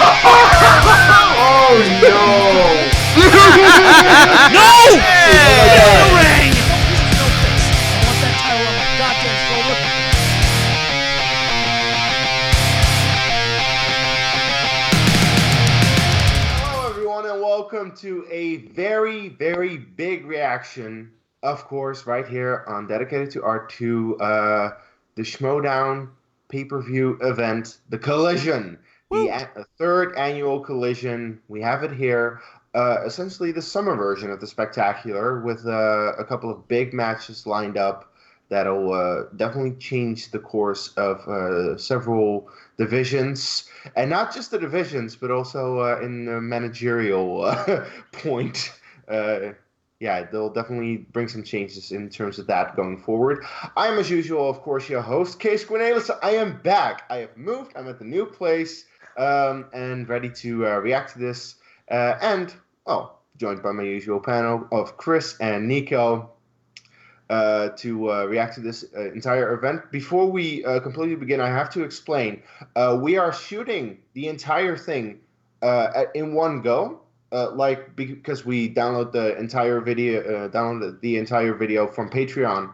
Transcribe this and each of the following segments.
Oh no! No! Hey! Ring! Hello everyone and welcome to a very, very big reaction, of course, right here on Dedicated to R2, the Schmoedown pay-per-view event, the Collision, the third annual Collision. We have it here. Essentially the summer version of the Spectacular with a couple of big matches lined up that'll definitely change the course of several divisions. And not just the divisions, but also in the managerial point. Yeah, they'll definitely bring some changes in terms of that going forward. I am, as usual, of course, your host, Case Cornelis. I am back. I have moved. I'm at the new place and ready to react to this. Joined by my usual panel of Chris and Nico to react to this entire event. Before we completely begin, I have to explain. We are shooting the entire thing in one go. Because we downloaded the entire video from Patreon,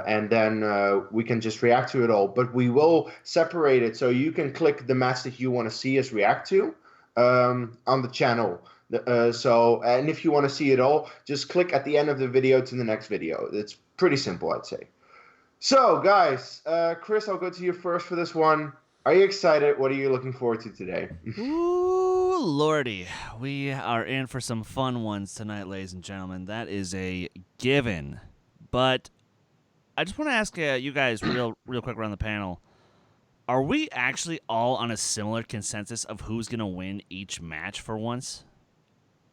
and then we can just react to it all. But we will separate it so you can click the match that you want to see us react to on the channel. And if you want to see it all, just click at the end of the video to the next video. It's pretty simple, I'd say. So, guys, Chris, I'll go to you first for this one. Are you excited? What are you looking forward to today? Ooh, lordy. We are in for some fun ones tonight, ladies and gentlemen. That is a given. But I just want to ask you guys real quick around the panel. Are we actually all on a similar consensus of who's going to win each match for once?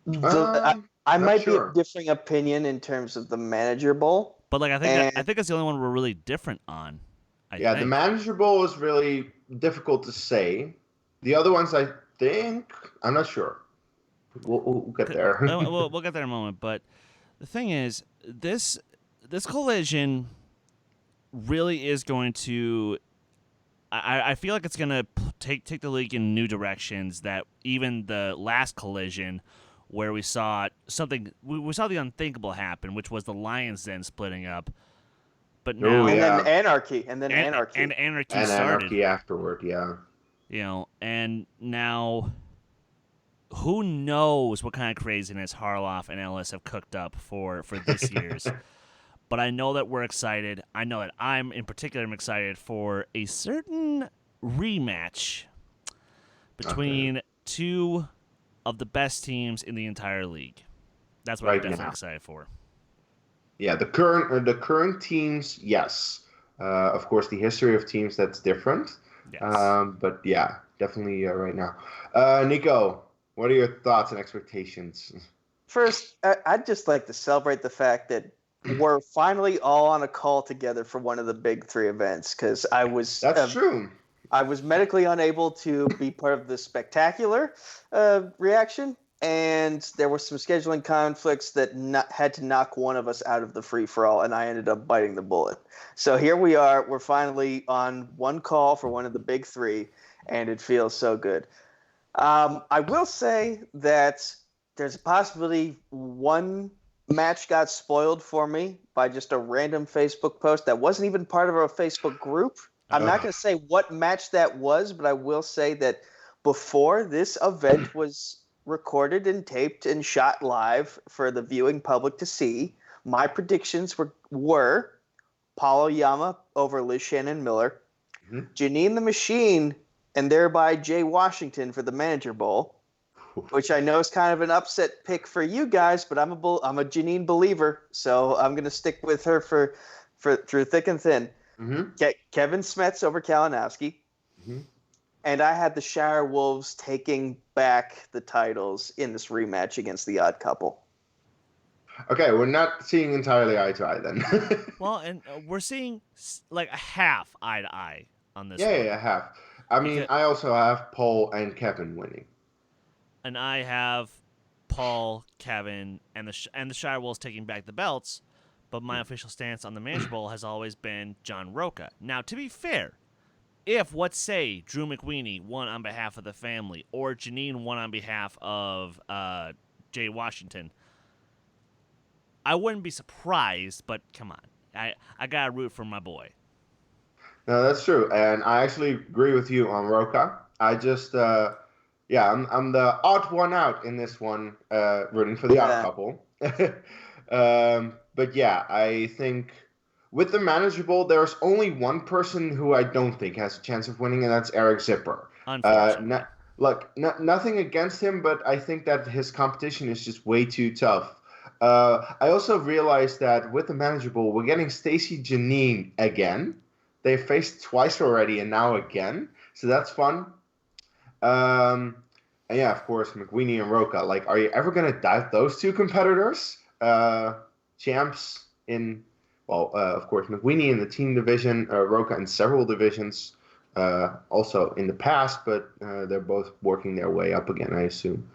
I might be of differing opinion in terms of the Manager Bowl. But I think that's the only one we're really different on. I think. The Manager Bowl is really difficult to say. The other ones, I think, I'm not sure. We'll get there. we'll get there in a moment. But the thing is, this collision really is going to. I feel like it's going to take the league in new directions that even the last collision, where we saw something, we saw the unthinkable happen, which was the Lions Den splitting up. But now, then anarchy started. Anarchy afterward, yeah. You know, and now, who knows what kind of craziness Harloff and Ellis have cooked up for this year's. But I know that we're excited. I know that I'm excited for a certain rematch between two of the best teams in the entire league. That's what I'm definitely excited for. Yeah, the current teams, yes. Of course, the history of teams, that's different. Yes. But yeah, definitely right now. Nico, what are your thoughts and expectations? First, I'd just like to celebrate the fact that we're finally all on a call together for one of the big three events, because That's true. I was medically unable to be part of the Spectacular reaction, and there were some scheduling conflicts that had to knock one of us out of the free-for-all, and I ended up biting the bullet. So here we are. We're finally on one call for one of the big three, and it feels so good. I will say that there's a possibility one match got spoiled for me by just a random Facebook post that wasn't even part of our Facebook group. I'm not going to say what match that was, but I will say that before this event was recorded and taped and shot live for the viewing public to see, my predictions were Paulo Yama over Liz Shannon Miller, Janine the Machine, and thereby Jay Washington for the Manager Bowl, which I know is kind of an upset pick for you guys, but I'm a Janine believer, so I'm going to stick with her for through thick and thin. Kevin Smets over Kalinowski. And I had the Shire Wolves taking back the titles in this rematch against the Odd Couple. Okay, we're not seeing entirely eye to eye then. Well, and we're seeing like a half eye to eye on this. Yeah, half. I mean, I also have Paul and Kevin winning. And I have Paul, Kevin, and the Shire Wolves taking back the belts. But my official stance on the Manager Bowl has always been John Rocha. Now, to be fair, if, let's say, Drew McWeeny won on behalf of the family, or Janine won on behalf of Jay Washington, I wouldn't be surprised, but come on. I got to root for my boy. No, that's true. And I actually agree with you on Rocha. I just, I'm the odd one out in this one, rooting for the odd couple. But yeah, I think with the manageable, there's only one person who I don't think has a chance of winning, and that's Eric Zipper. Unfortunately. Nothing against him, but I think that his competition is just way too tough. I also realized that with the manageable, we're getting Stacey Janine again. They faced twice already, and now again. So that's fun. And yeah, of course, McWeeny and Rocha. Like, are you ever going to doubt those two competitors? Champs in, of course, McWeeny in the team division, Rocha in several divisions, also in the past, but they're both working their way up again, I assume.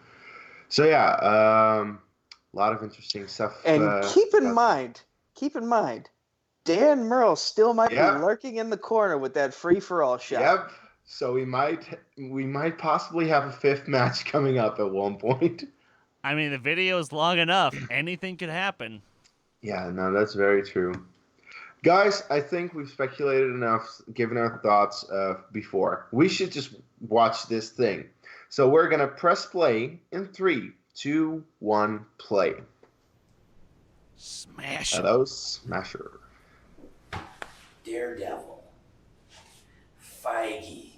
So yeah, a lot of interesting stuff. And keep in mind, Dan Merle still might be lurking in the corner with that free-for-all shot. Yep. So we might possibly have a fifth match coming up at one point. I mean, the video is long enough. Anything could happen. Yeah, no, that's very true. Guys, I think we've speculated enough, given our thoughts before. We should just watch this thing. So we're going to press play in 3, 2, 1, play. Smash. Hello, Smasher. Daredevil. Feige.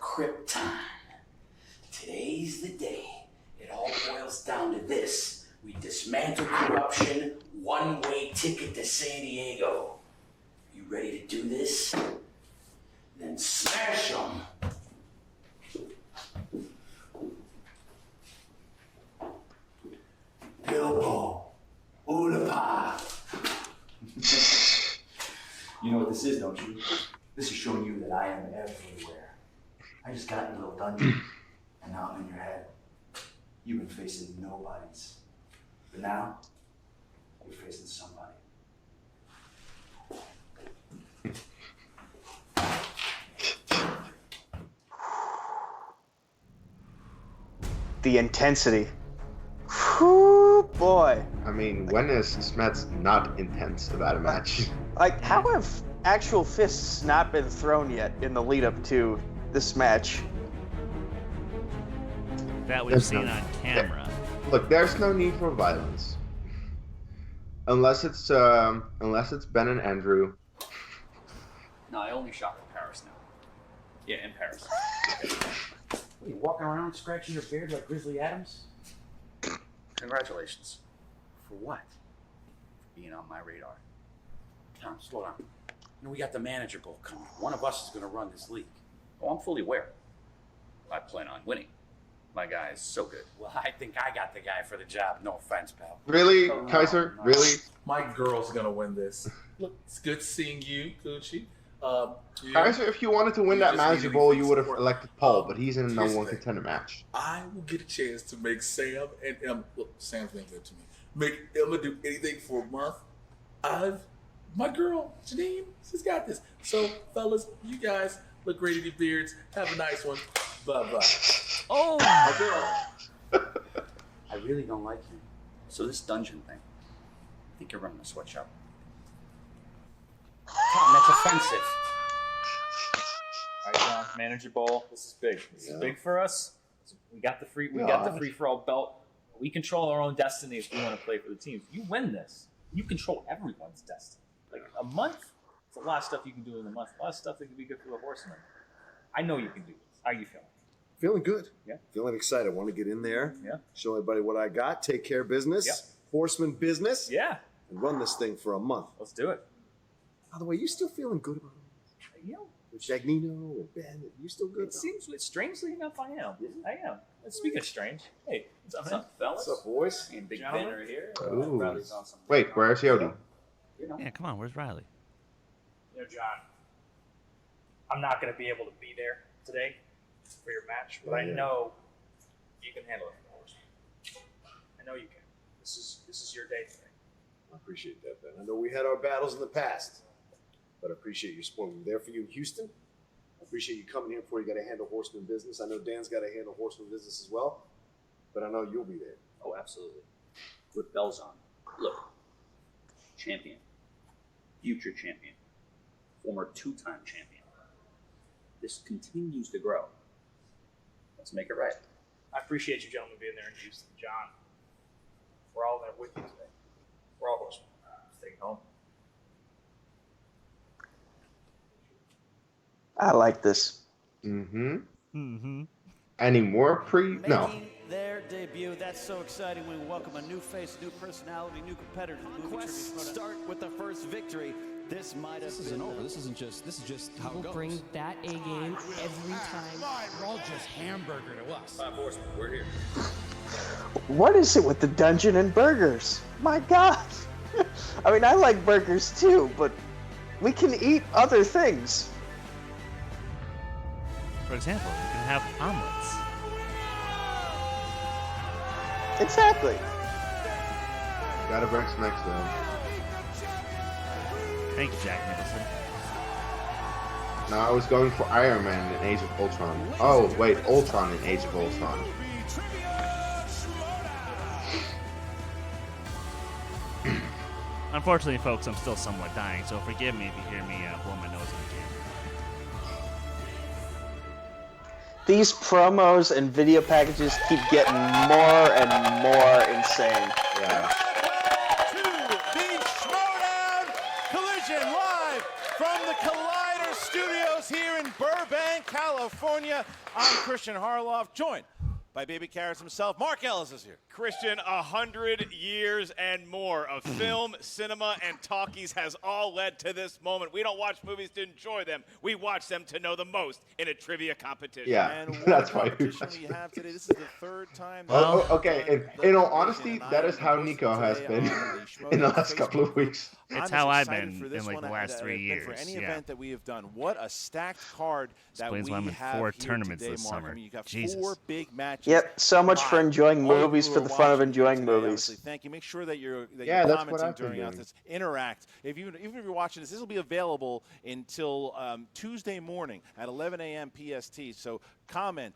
Krypton. Today's the day. It all boils down to this. We dismantle corruption, one-way ticket to San Diego. You ready to do this? Then smash them. Bilbo. Oolapa. You know what this is, don't you? This is showing you that I am everywhere. I just got in a little dungeon, and now I'm in your head. You've been facing nobodies. But now, you're facing somebody. The intensity. Whew, boy. I mean, when is Smets not intense about a match? Like, how have actual fists not been thrown yet in the lead up to this match? That we've seen on camera. Look, there's no need for violence. Unless it's Ben and Andrew. No, I only shop in Paris now. Yeah, in Paris. What, are you walking around scratching your beard like Grizzly Adams? Congratulations. For what? For being on my radar. Tom, slow down. You know, we got the manager goal coming. One of us is going to run this league. Oh, I'm fully aware. I plan on winning. My guy is so good. Well, I think I got the guy for the job. No offense, pal. Really, Oh, no, Kaiser? no. Really? My girl's gonna win this. Look, it's good seeing you, Gucci. Kaiser, if you wanted to win You that just need manager to bowl, be you would have support. elected Paul, but he's in a Here's number the one thing. contender match. I will get a chance to make Sam and Emma. Look, Sam's been good to me. Make Emma do anything for a month. My girl, Janine, she's got this. So, fellas, you guys look great in your beards. Have a nice one. Bye-bye. Oh! My girl. I really don't like him. So this dungeon thing, I think you're running a sweatshop. Tom, that's offensive. All right, John, manager bowl. This is big. This is big for us. We got the free for all belt. We control our own destiny if we want to play for the teams. You win this, you control everyone's destiny. Like a month, it's a lot of stuff you can do in a month. A lot of stuff that can be good for the horseman. I know you can do this. How are you feeling? Feeling good. Yeah. Feeling excited. Want to get in there. Yeah. Show everybody what I got. Take care of business. Yep. Horseman business. Yeah. And run this thing for a month. Let's do it. By the way, you still feeling good about it? You know, With Dagnino and Ben, you still good? it seems strangely enough I am. I am. Speaking of strange, hey, what's up, fellas? What's up, boys? And Big Gentlemen. Ben are here. Ooh. Riley's on some- Wait, where's Yodi? You know. Yeah, come on. Where's Riley? You know, John, I'm not going to be able to be there today for your match, but I know you can handle it for the horseman. I know you can. This is your day today. I appreciate that, Ben. I know we had our battles in the past, but I appreciate your support. We were there for you in Houston. appreciate you coming here before you got to handle Horseman business. I know Dan's got to handle Horseman business as well, but I know you'll be there. Oh, absolutely. With bells on. Look, champion, future champion, former 2-time champion. This continues to grow. Let's make it right. I appreciate you gentlemen being there in Houston. John, we're all there with you today. We're all horsemen. Staying home. I like this. Mm-hmm. Mm-hmm. Any more No. Making their debut. That's so exciting. We welcome a new face, new personality, new competitor. Conquests start with the first victory. This might have been over. This is just how it goes. Bring that A game every time. We're all just hamburger to us. Horsemen, we're here. What is it with the dungeon and burgers? My God. I mean, I like burgers too, but we can eat other things. For example, you can have omelets. Exactly. Gotta bring some next though. Thank you, Jack Nicholson. No, I was going for Iron Man in Age of Ultron. Oh, wait, Ultron in Age of Ultron. Unfortunately, folks, I'm still somewhat dying, so forgive me if you hear me blow my nose in the camera. These promos and video packages keep getting more and more insane. Yeah. To the Schmoedown Collision live from the Collider Studios here in Burbank, California. I'm Christian Harloff, joined by Baby Carrots himself. Mark Ellis is here. Christian, 100 years and more of film, cinema, and talkies has all led to this moment. We don't watch movies to enjoy them. We watch them to know the most in a trivia competition. Yeah, And what that's why we competition watch we have today. This is the third time. Okay, in all honesty, that is how Nico has been in the last couple of weeks. It's I'm how I've excited been for this in like one the last 3 and years. for any Yeah. event that we have done. What a stacked card that we Explains why I'm in have 4 here tournaments today, this Mark. summer. I mean, you got Jesus. 4 big matches. Yep, so much for enjoying All of you movies who for are the fun of watching enjoying today, movies. obviously, thank you. Make sure that you're Yeah, that's what commenting I've been during doing. this. Interact. Even if you're watching this will be available until Tuesday morning at 11 a.m. PST. So comment,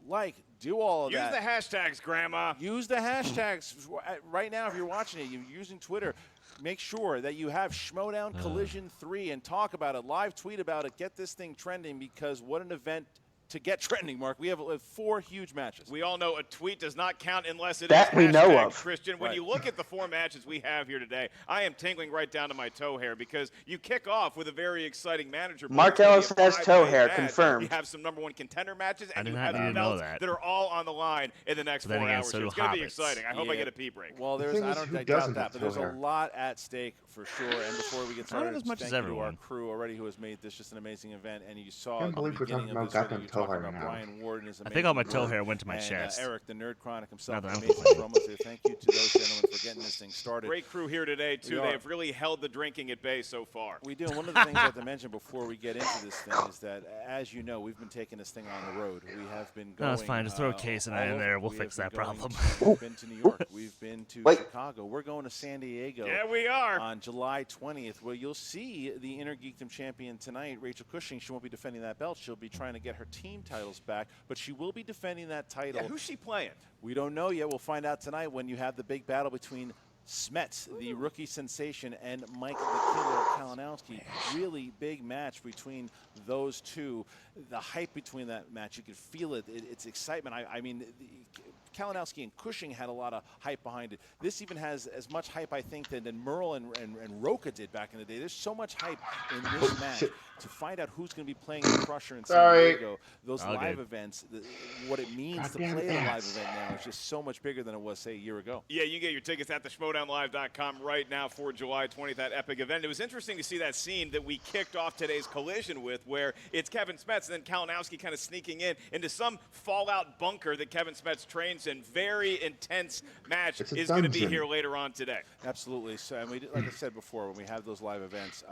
like, do all of Use that. the hashtags, Grandma. Use the hashtags right now if you're watching it. You're using Twitter. Make sure that you have Schmoedown Collision 3 and talk about it. Live tweet about it. Get this thing trending because what an event to get trending, Mark. We have 4 huge matches. We all know a tweet does not count unless it That is we know hashtag of. Christian, when Right. you look at the 4 matches we have here today, I am tingling right down to my toe hair because you kick off with a very exciting manager. board. Mark It's gonna be Ellis a has toe 5-way hair, match. confirmed. You have some #1 contender matches, I and did you not have need to the know belts that. are all on the line in the next But then 4 again, hours. so do It's going to be hobbits. exciting. I hope I Yeah. get a pee break. Well, The there's thing I is, don't who I doesn't doubt that, have but there's toe a hair? lot at stake for sure. And before we get started, as much thank as you to everyone. our crew already who has made this just an amazing event. And you saw Can't at the believe we're beginning talking of about this video, goddamn you toe talked hair about now. Brian Ward and his I think all my amazing toe work. hair went to my And, chest. Eric, the Nerd Chronic himself, Now that I'm amazing playing. promos there. Thank you to those gentlemen for getting this thing started. Great crew here today, too. We They are. have really held the drinking at bay so far. We do. And one of the things I have to mention before we get into this thing is that, as you know, we've been taking this thing on the road. We have been going. No, it's fine. Just throw a case in all there. over. We'll We fix have that been going problem. We've been to New York. We've been to Wait. Chicago. We're going to San Diego. Yeah, we are. On July 20th, where you'll see the Inner Geekdom champion tonight, Rachel Cushing. She won't be defending that belt. She'll be trying to get her team titles back, but she will be defending that title. Yeah, who's she playing? We don't know yet. We'll find out tonight when you have the big battle between Smets, the rookie sensation, and Mike the Killer Kalinowski. Really big match between those two. The hype between that match, you could feel it. It's excitement. I mean, Kalinowski and Cushing had a lot of hype behind it. This even has as much hype, I think, than Merle and Rocha did back in the day. There's so much hype in this match. To find out who's going to be playing the Crusher in San Diego, those All live good. events, what it means to Goddamn play the live ass. event now is just so much bigger than it was, say, a year ago. Yeah, you can get your tickets at theschmoedownlive.com right now for July 20th, that epic event. It was interesting to see that scene that we kicked off today's collision with, where it's Kevin Smets and then Kalinowski kind of sneaking into some fallout bunker that Kevin Smets trains in. Very intense match It's a is going to be dungeon. here later on today. Absolutely. So, and like I said before, when we have those live events,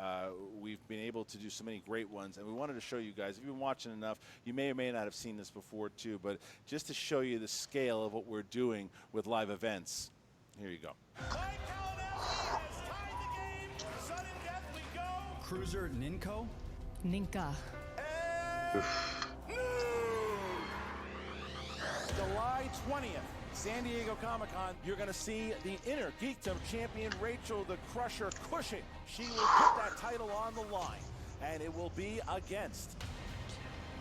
we've been able to do so many great ones, and we wanted to show you guys. If you've been watching enough, you may or may not have seen this before too, but just to show you the scale of what we're doing with live events, here you go. Cruiser Ninko. Ninka. July 20th, San Diego Comic-Con, you're going to see the Inner Geekdom champion Rachel the Crusher Cushing. She will put that title on the line, and it will be against,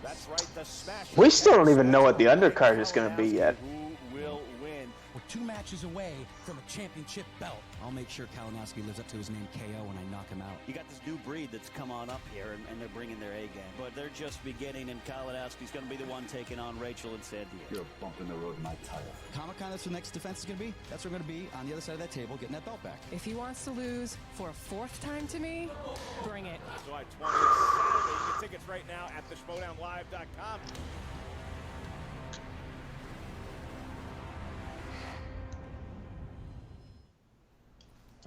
that's right, the Smash. We still don't even know what the undercard is going to be yet. Who will win? We're 2 matches away from a championship belt. I'll make sure Kalinowski lives up to his name KO when I knock him out. You got this new breed that's come on up here, and they're bringing their A game. But they're just beginning, and Kalinowski's going to be the one taking on Rachel in San Diego. You're a bump in the road in my title. Comic-Con, that's the next defense is going to be. That's where we're going to be on the other side of that table, getting that belt back. If he wants to lose for a 4th time to me, bring it. July 20th, Saturday. You get tickets right now at theshmoedownlive.com.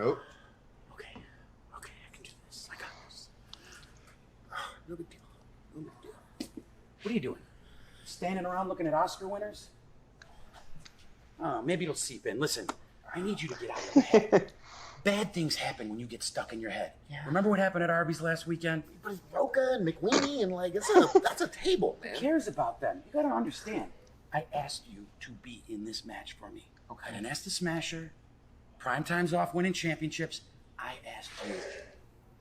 Oh. Okay, I can do this. I got this. No big deal. No big deal. What are you doing? Standing around looking at Oscar winners? Maybe it'll seep in. Listen, I need you to get out of your head. Bad things happen when you get stuck in your head. Yeah. Remember what happened at Arby's last weekend? But it's Rocha and McWeeny and like, that's a table, man. Who cares about them? You gotta understand. I asked you to be in this match for me. Okay. I didn't ask the Smasher. Prime time's off winning championships. I asked you.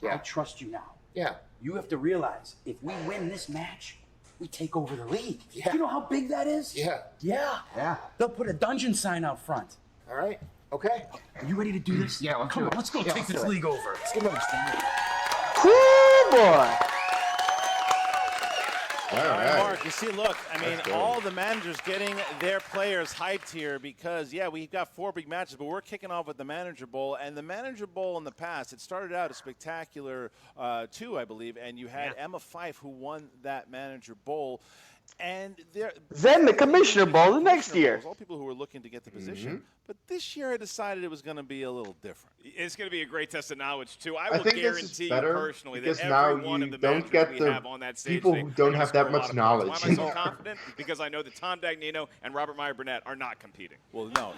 Yeah. I trust you now. Yeah. You have to realize, if we win this match, we take over the league. Yeah. You know how big that is? Yeah. Yeah. Yeah. They'll put a dungeon sign out front. All right. Okay. Are you ready to do this? Yeah, Come on, let's go take this league over. Let's get understand. Woo, boy. All right, Mark, you see, look, I mean, all the managers getting their players hyped here because, yeah, we've got 4 big matches, but we're kicking off with the Manager Bowl. And the Manager Bowl in the past, it started out a spectacular 2, I believe, and you had Emma Fyfe who won that Manager Bowl. And then the Commissioner Bowl the next year. All people who were looking to get the position. But this year I decided it was going to be a little different. It's going to be a great test of knowledge, too. I think will this is guarantee you better personally because that now every one you of the don't get we the have on that stage people today who don't are have gonna that score a much lot of knowledge. points. Why am I so confident? Because I know that Tom Dagnino and Robert Meyer Burnett are not competing. Well, no,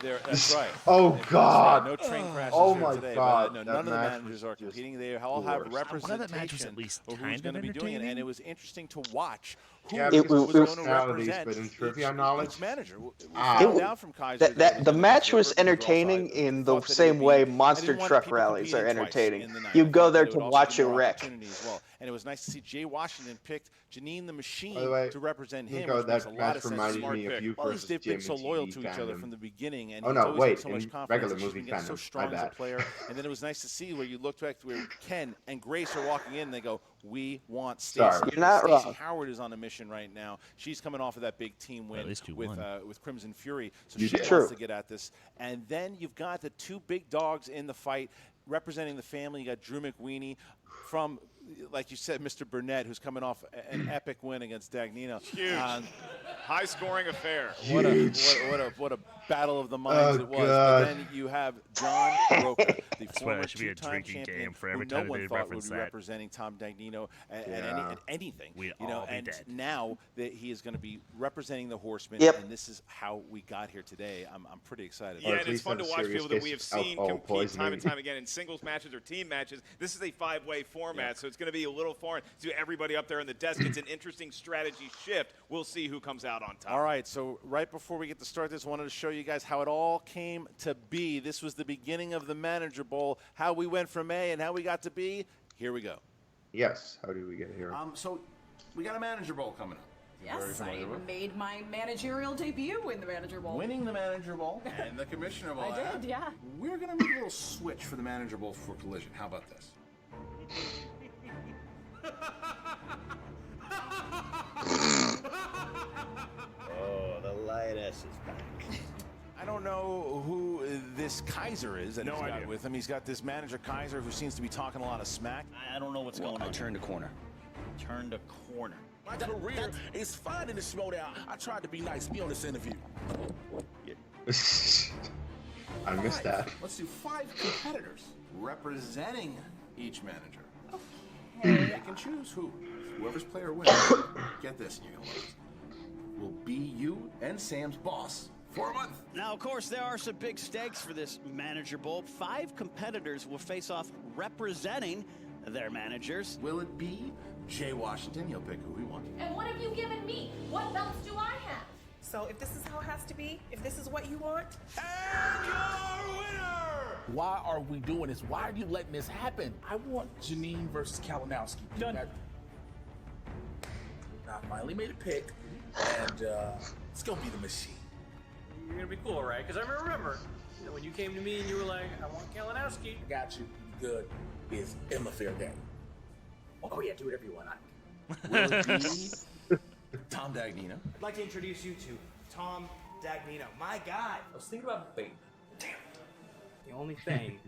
that's right. Oh, God. No train crashes Oh, here my today. God. But, no, that none of the match managers are was just competing. They all have worst. representation at least of who's kind going to of be doing it. And entertaining. it was interesting to watch who Yeah, was because going to personalities, represent but in trivia each knowledge. manager. We Ah. found out from Kaiser The match was entertaining in the same way monster truck rallies are entertaining. You go there to watch a wreck. Well. And it was nice to see Jay Washington picked Janine the Machine By the way, to represent him. Nico, Which makes a that lot match of sense. reminded Smart me of pick. you Well, versus they've Jim been so and loyal TV to each other fandom. from the beginning, and Oh, he's no, always wait, had so much in confidence. regular and she's movie been getting so fandom. strong My as a bad. player. And then it was nice to see where you looked back to where Ken and Grace are walking in, and they go, "We want Stacey." Sorry. You're not Stacey wrong. Howard is on a mission right now. She's coming off of that big team win at least you with won. with Crimson Fury, so You she did. wants to get at this. And then you've got the 2 big dogs in the fight representing the family. You got Drew McWeeny from, like you said, Mr. Burnett, who's coming off an epic win against Dagnino. Huge. High-scoring affair. What a battle of the minds it was. But God. then you have John Rocha, the swear former that should be a 2-time drinking champion, game for who every no time one they thought would reference be that. representing Tom Dagnino and Yeah. anything. We'd You know, all be and dead. now that he is going to be representing the Horsemen, Yep. and this is how we got here today. I'm pretty excited. Yeah, Or at and it's least fun to have a watch serious people that we have case of seen alcohol compete time poisoning. and time again in singles matches or team matches. This is a 5-way format, so it's going to be a little foreign to everybody up there in the desk. It's an interesting strategy shift. We'll see who comes out on top. All right, so right before we get to start this, I wanted to show you guys how it all came to be. This was the beginning of the Manager Bowl, how we went from A and how we got to B. Here we go. Yes. How did we get here? So we got a Manager Bowl coming up. Very Yes, familiar I with. made my managerial debut in the Manager Bowl. Winning the Manager Bowl and the Commissioner Bowl. I did, yeah. We're going to make a little switch for the Manager Bowl for Collision. How about this? Oh, the lioness is back. I don't know who this Kaiser is that he's got with him. He's got this manager Kaiser who seems to be talking a lot of smack. I don't know what's going on. Turn the corner. Turn the corner. My career is fine in the Schmoedown. I tried to be nice. Be on this interview. I missed that. Let's do 5 competitors representing each manager. They can choose whoever's player wins. Get this, and you're gonna love this. Will be you and Sam's boss for a month. Now, of course, there are some big stakes for this Manager Bowl. 5 competitors will face off representing their managers. Will it be Jay Washington? He'll pick who he have you given me? What belts do I have? So if this is how it has to be, if this is what you want, And your winner! Why are we doing this? Why are you letting this happen? I want Janine versus Kalinowski. Done. I finally made a pick, and it's gonna be the machine. You're gonna be cool, right? Because I remember when you came to me and you were like, I want Kalinowski. I got you. Good. Is Emma fair game? Oh yeah, do whatever you want. Will it be Tom Dagnino? I'd like to introduce you to Tom Dagnino, my guy. I was thinking about bait. Damn. The only thing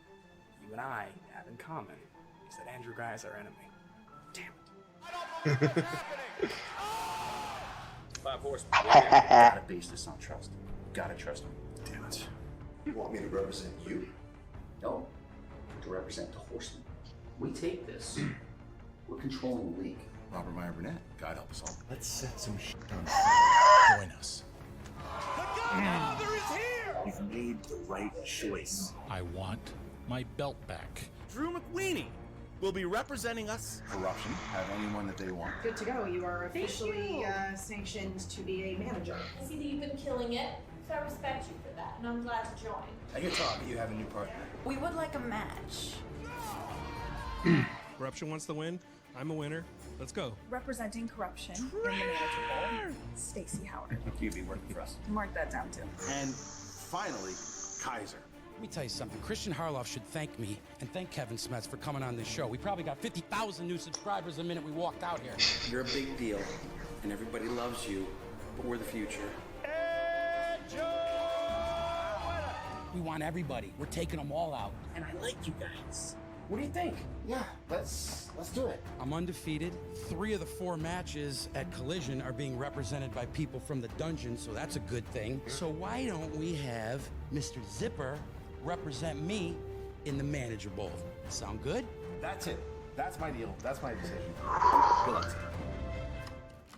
you and I have in common is that Andrew Guy is our enemy. Damn it. Five horsemen. Gotta base this on trust. Gotta trust him. Damn it. You want me to represent you? No, to represent the horsemen. We take this. We're controlling the league. Robert Meyer Burnett, God help us all. Let's set some shit on fire. Join us. The Godfather is here! You've made the right choice. I want my belt back. Drew McWeeny will be representing us. Corruption, have anyone that they want. good to go. You are officially sanctioned to be a manager. I see that you've been killing it, so I respect you for that, and I'm glad to join. I hear talk you have a new partner. We would like a match. Corruption wants the win. I'm a winner. Let's go. Representing corruption in the manager bowl, Stacey Howard. You'd be working for us. Mark that down too. And finally, Kaiser. Let me tell you something. Christian Harloff should thank me and thank Kevin Smets for coming on this show. We probably got 50,000 new subscribers the minute we walked out here. You're a big deal, and everybody loves you, but we're the future. We want everybody. We're taking them all out. And I like you guys. What do you think? Yeah, let's do it. I'm undefeated. 3 of the 4 matches at Collision are being represented by people from the dungeon, so that's a good thing. So why don't we have Mr. Zipper represent me in the Manager Bowl? Sound good? That's it. That's my deal. That's my decision. Good luck.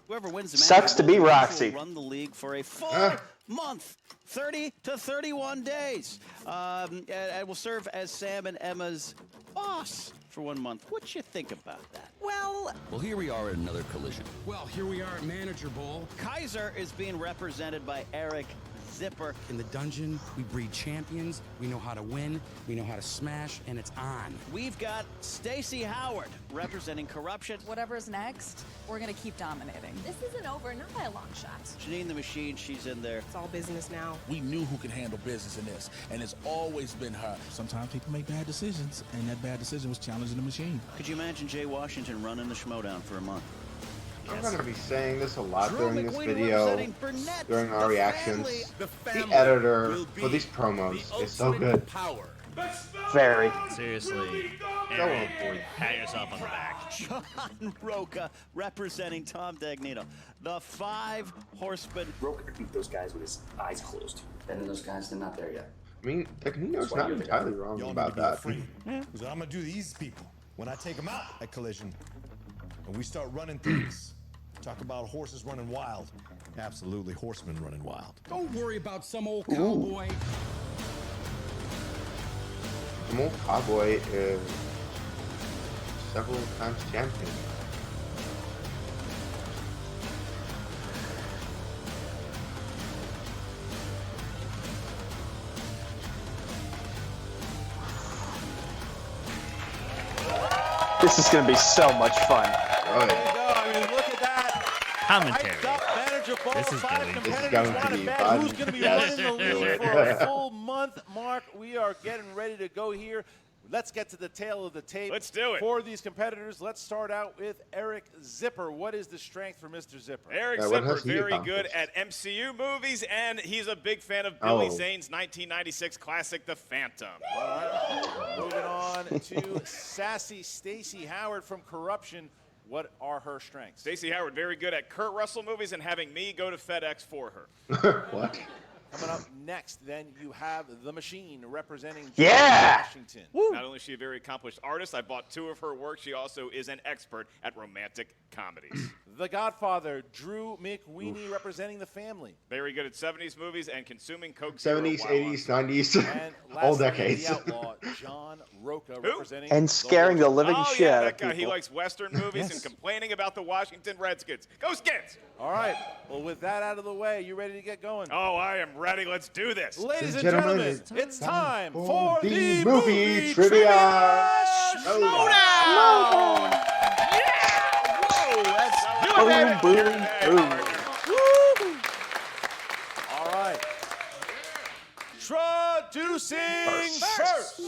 Whoever wins the Sucks to be Will Roxy. run the league for a full month, 30 to 31 days, and will serve as Sam and Emma's boss for 1 month. What you think about that? Well, here we are at another Collision. Well, here we are at Manager Bowl. Kaiser is being represented by Eric Zipper. In the dungeon, we breed champions. We know how to win. We know how to smash, and it's on. We've got Stacey Howard representing corruption. Whatever's next, we're going to keep dominating. This isn't over, not by a long shot. Janine the Machine, she's in there. It's all business now. We knew who could handle business in this, and it's always been her. Sometimes people make bad decisions, and that bad decision was challenging the machine. Could you imagine Jay Washington running the Schmoedown for a month? I'm going to be saying this a lot Drew during this McWeeny video, representing Burnett, during our the reactions. family. The editor for these promos is so good. Very. Seriously, So on Eric, point. pat yourself on the back. John Rocha representing Tom Dagnino. The 5 horsemen. Rocha could beat those guys with his eyes closed. And then those guys, they're not there yet. I mean, Dagnino's not entirely wrong about that. Because I'm going to do to these people when I take them out at Collision. And we start running things. Talk about horses running wild. Absolutely, horsemen running wild. Don't worry about some old cowboy. Some old cowboy is several times champion. This is going to be so much fun. Oh, There you go. I mean, look at that. Commentary. Hyped up Manager Bowl. This is 5 good. This competitors, is going not to a be bad. fun. Who's going to be Yes. running the Do league it. for a full month? Mark, we are getting ready to go here. Let's get to the tail of the tape. Let's do it. For these competitors, let's start out with Eric Zipper. What is the strength for Mr. Zipper? Eric what Zipper, has he very good accomplished? at MCU movies, and he's a big fan of Billy Oh. Zane's 1996 classic, The Phantom. All right. Moving on to sassy Stacey Howard from Corruption. What are her strengths? Stacey Howard, very good at Kurt Russell movies and having me go to FedEx for her. What? Coming up next, then you have The Machine representing Yeah! Washington. Not only is she a very accomplished artist, I bought 2 of her works, she also is an expert at romantic comedies. The Godfather, Drew McWeeny, representing the family. Very good at 70s movies and consuming Coke Zero 70s, while 80s, 90s, And all lastly, decades. The Outlaw, John Rocha, representing And scaring the living Oh, shit yeah, out that of guy. people. He likes Western movies Yes. and complaining about the Washington Redskins. Go Skins! All right. Well, with that out of the way, you ready to get going? Oh, I am ready. Let's do this. Ladies and Gentlemen, gentlemen, it's time for the the movie trivia Schmoedown. Whoa, that's Boom, boom, boom. All right. Introducing first.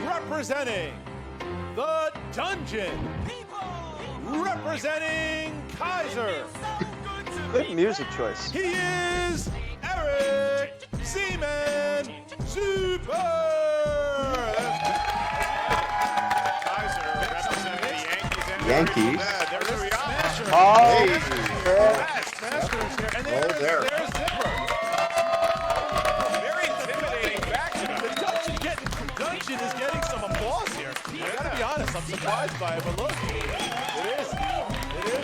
Representing the Dungeon. Representing Kaiser. Good music choice. He is Eric Seaman Super. Kaiser representing the Yankees. Yeah, there's who we are. Oh, Smashers here. And Oh, there. there's Zipper. Very intimidating backdrop. The Dungeon is getting some applause here. I gotta be honest, I'm surprised by it, but look, it is.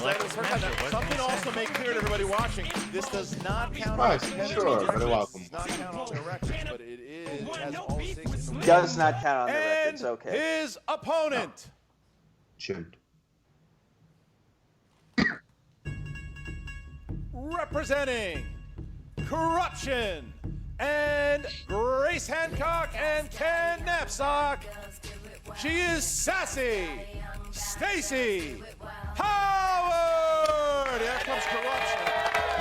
like the Smasher, what Something can you also make clear to everybody watching, this does not count Right, on competitive sure, records. very welcome. It does not count on their records, but it has all 6 in the Does not count on the And records. Okay. his opponent. Should. Representing Corruption and Grace Hancock and Ken Knapsack. She is Sassy Stacy Howard. Here comes Corruption.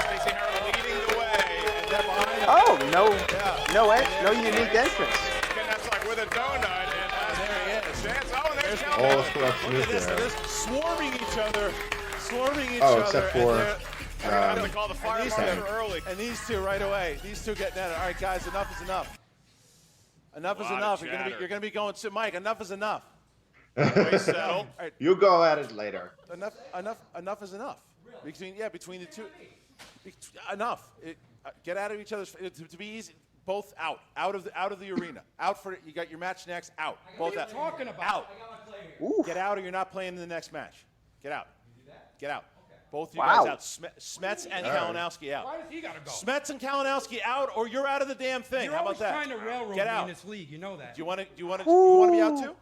Stacey Howard leading the way. And they're behind her. Oh, no unique entrance. And that's like with a donut. And there he is. Chance. Oh, and there's Cal. All Corruption Look is at this. there. They're swarming each other. Oh, except for I have to call the fire marshal early. And these two right away. These two getting at it. All right, guys, enough is enough. Enough is Lot of enough. chatter. You're gonna be going to Mike. Enough is enough. We settle. All right, You go at it later. enough is enough. Between the two, enough. Get out of each other's. To be easy, both out of the arena. Out for you got your match next. Out. Both out. talking about? Out. Ooh. Get out, or you're not playing in the next match. Get out. Get out. Both of you Wow. guys out. Smets and Kalinowski out. Why does he gotta go? Smets and Kalinowski out, or you're out of the damn thing. You're How always about that? trying to railroad Get me out. in this league. You know that. Do you want to be out too?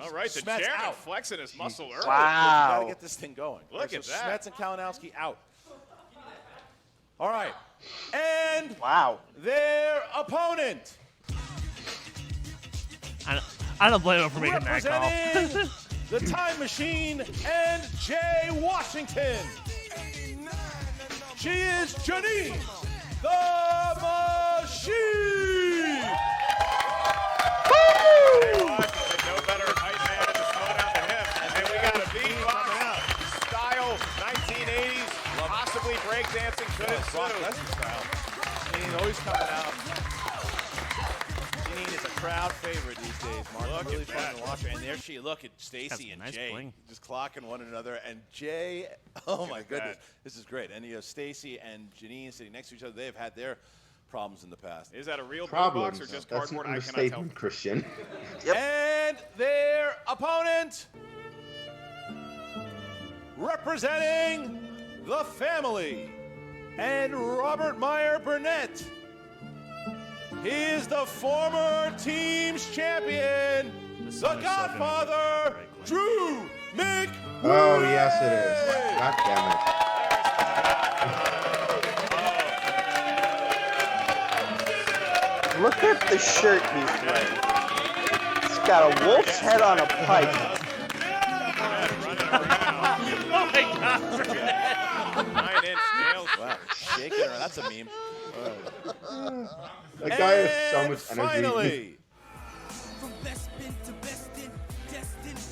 All right, the Smets chairman out. flexing his muscle early. Wow. Got to get this thing going. Look at that. Smets and Kalinowski out. All right. And Wow. their opponent. I don't blame him for making that call. Representing the Time Machine and Jay Washington. She is Janine the Machine. No better hype man at the Schmoedown than him. And we got a beatbox style 1980s, possibly breakdancing. Could it Brock Lesnar style. Janine always coming out. Janine is a crowd favorite these days, Mark. Look really at fun that. to watch her. And there she look at Stacy That's and nice Jay bling. just clocking one another. And Jay, oh my at goodness, that. this is great. And you have Stacy and Janine sitting next to each other. They have had their problems in the past. Is that a real Problems. boombox or just That's cardboard? an I cannot tell. understatement, Christian. And their opponent, representing the family and Robert Meyer Burnett. He is the former team's champion, the Godfather, Drew McWeeny. Oh, yes, it is. God damn it. Look at the shirt he's wearing. It's got a wolf's head on a pike. Oh my God! 9-inch nails. Wow, shaking around. That's a meme. That guy has so And much energy. finally,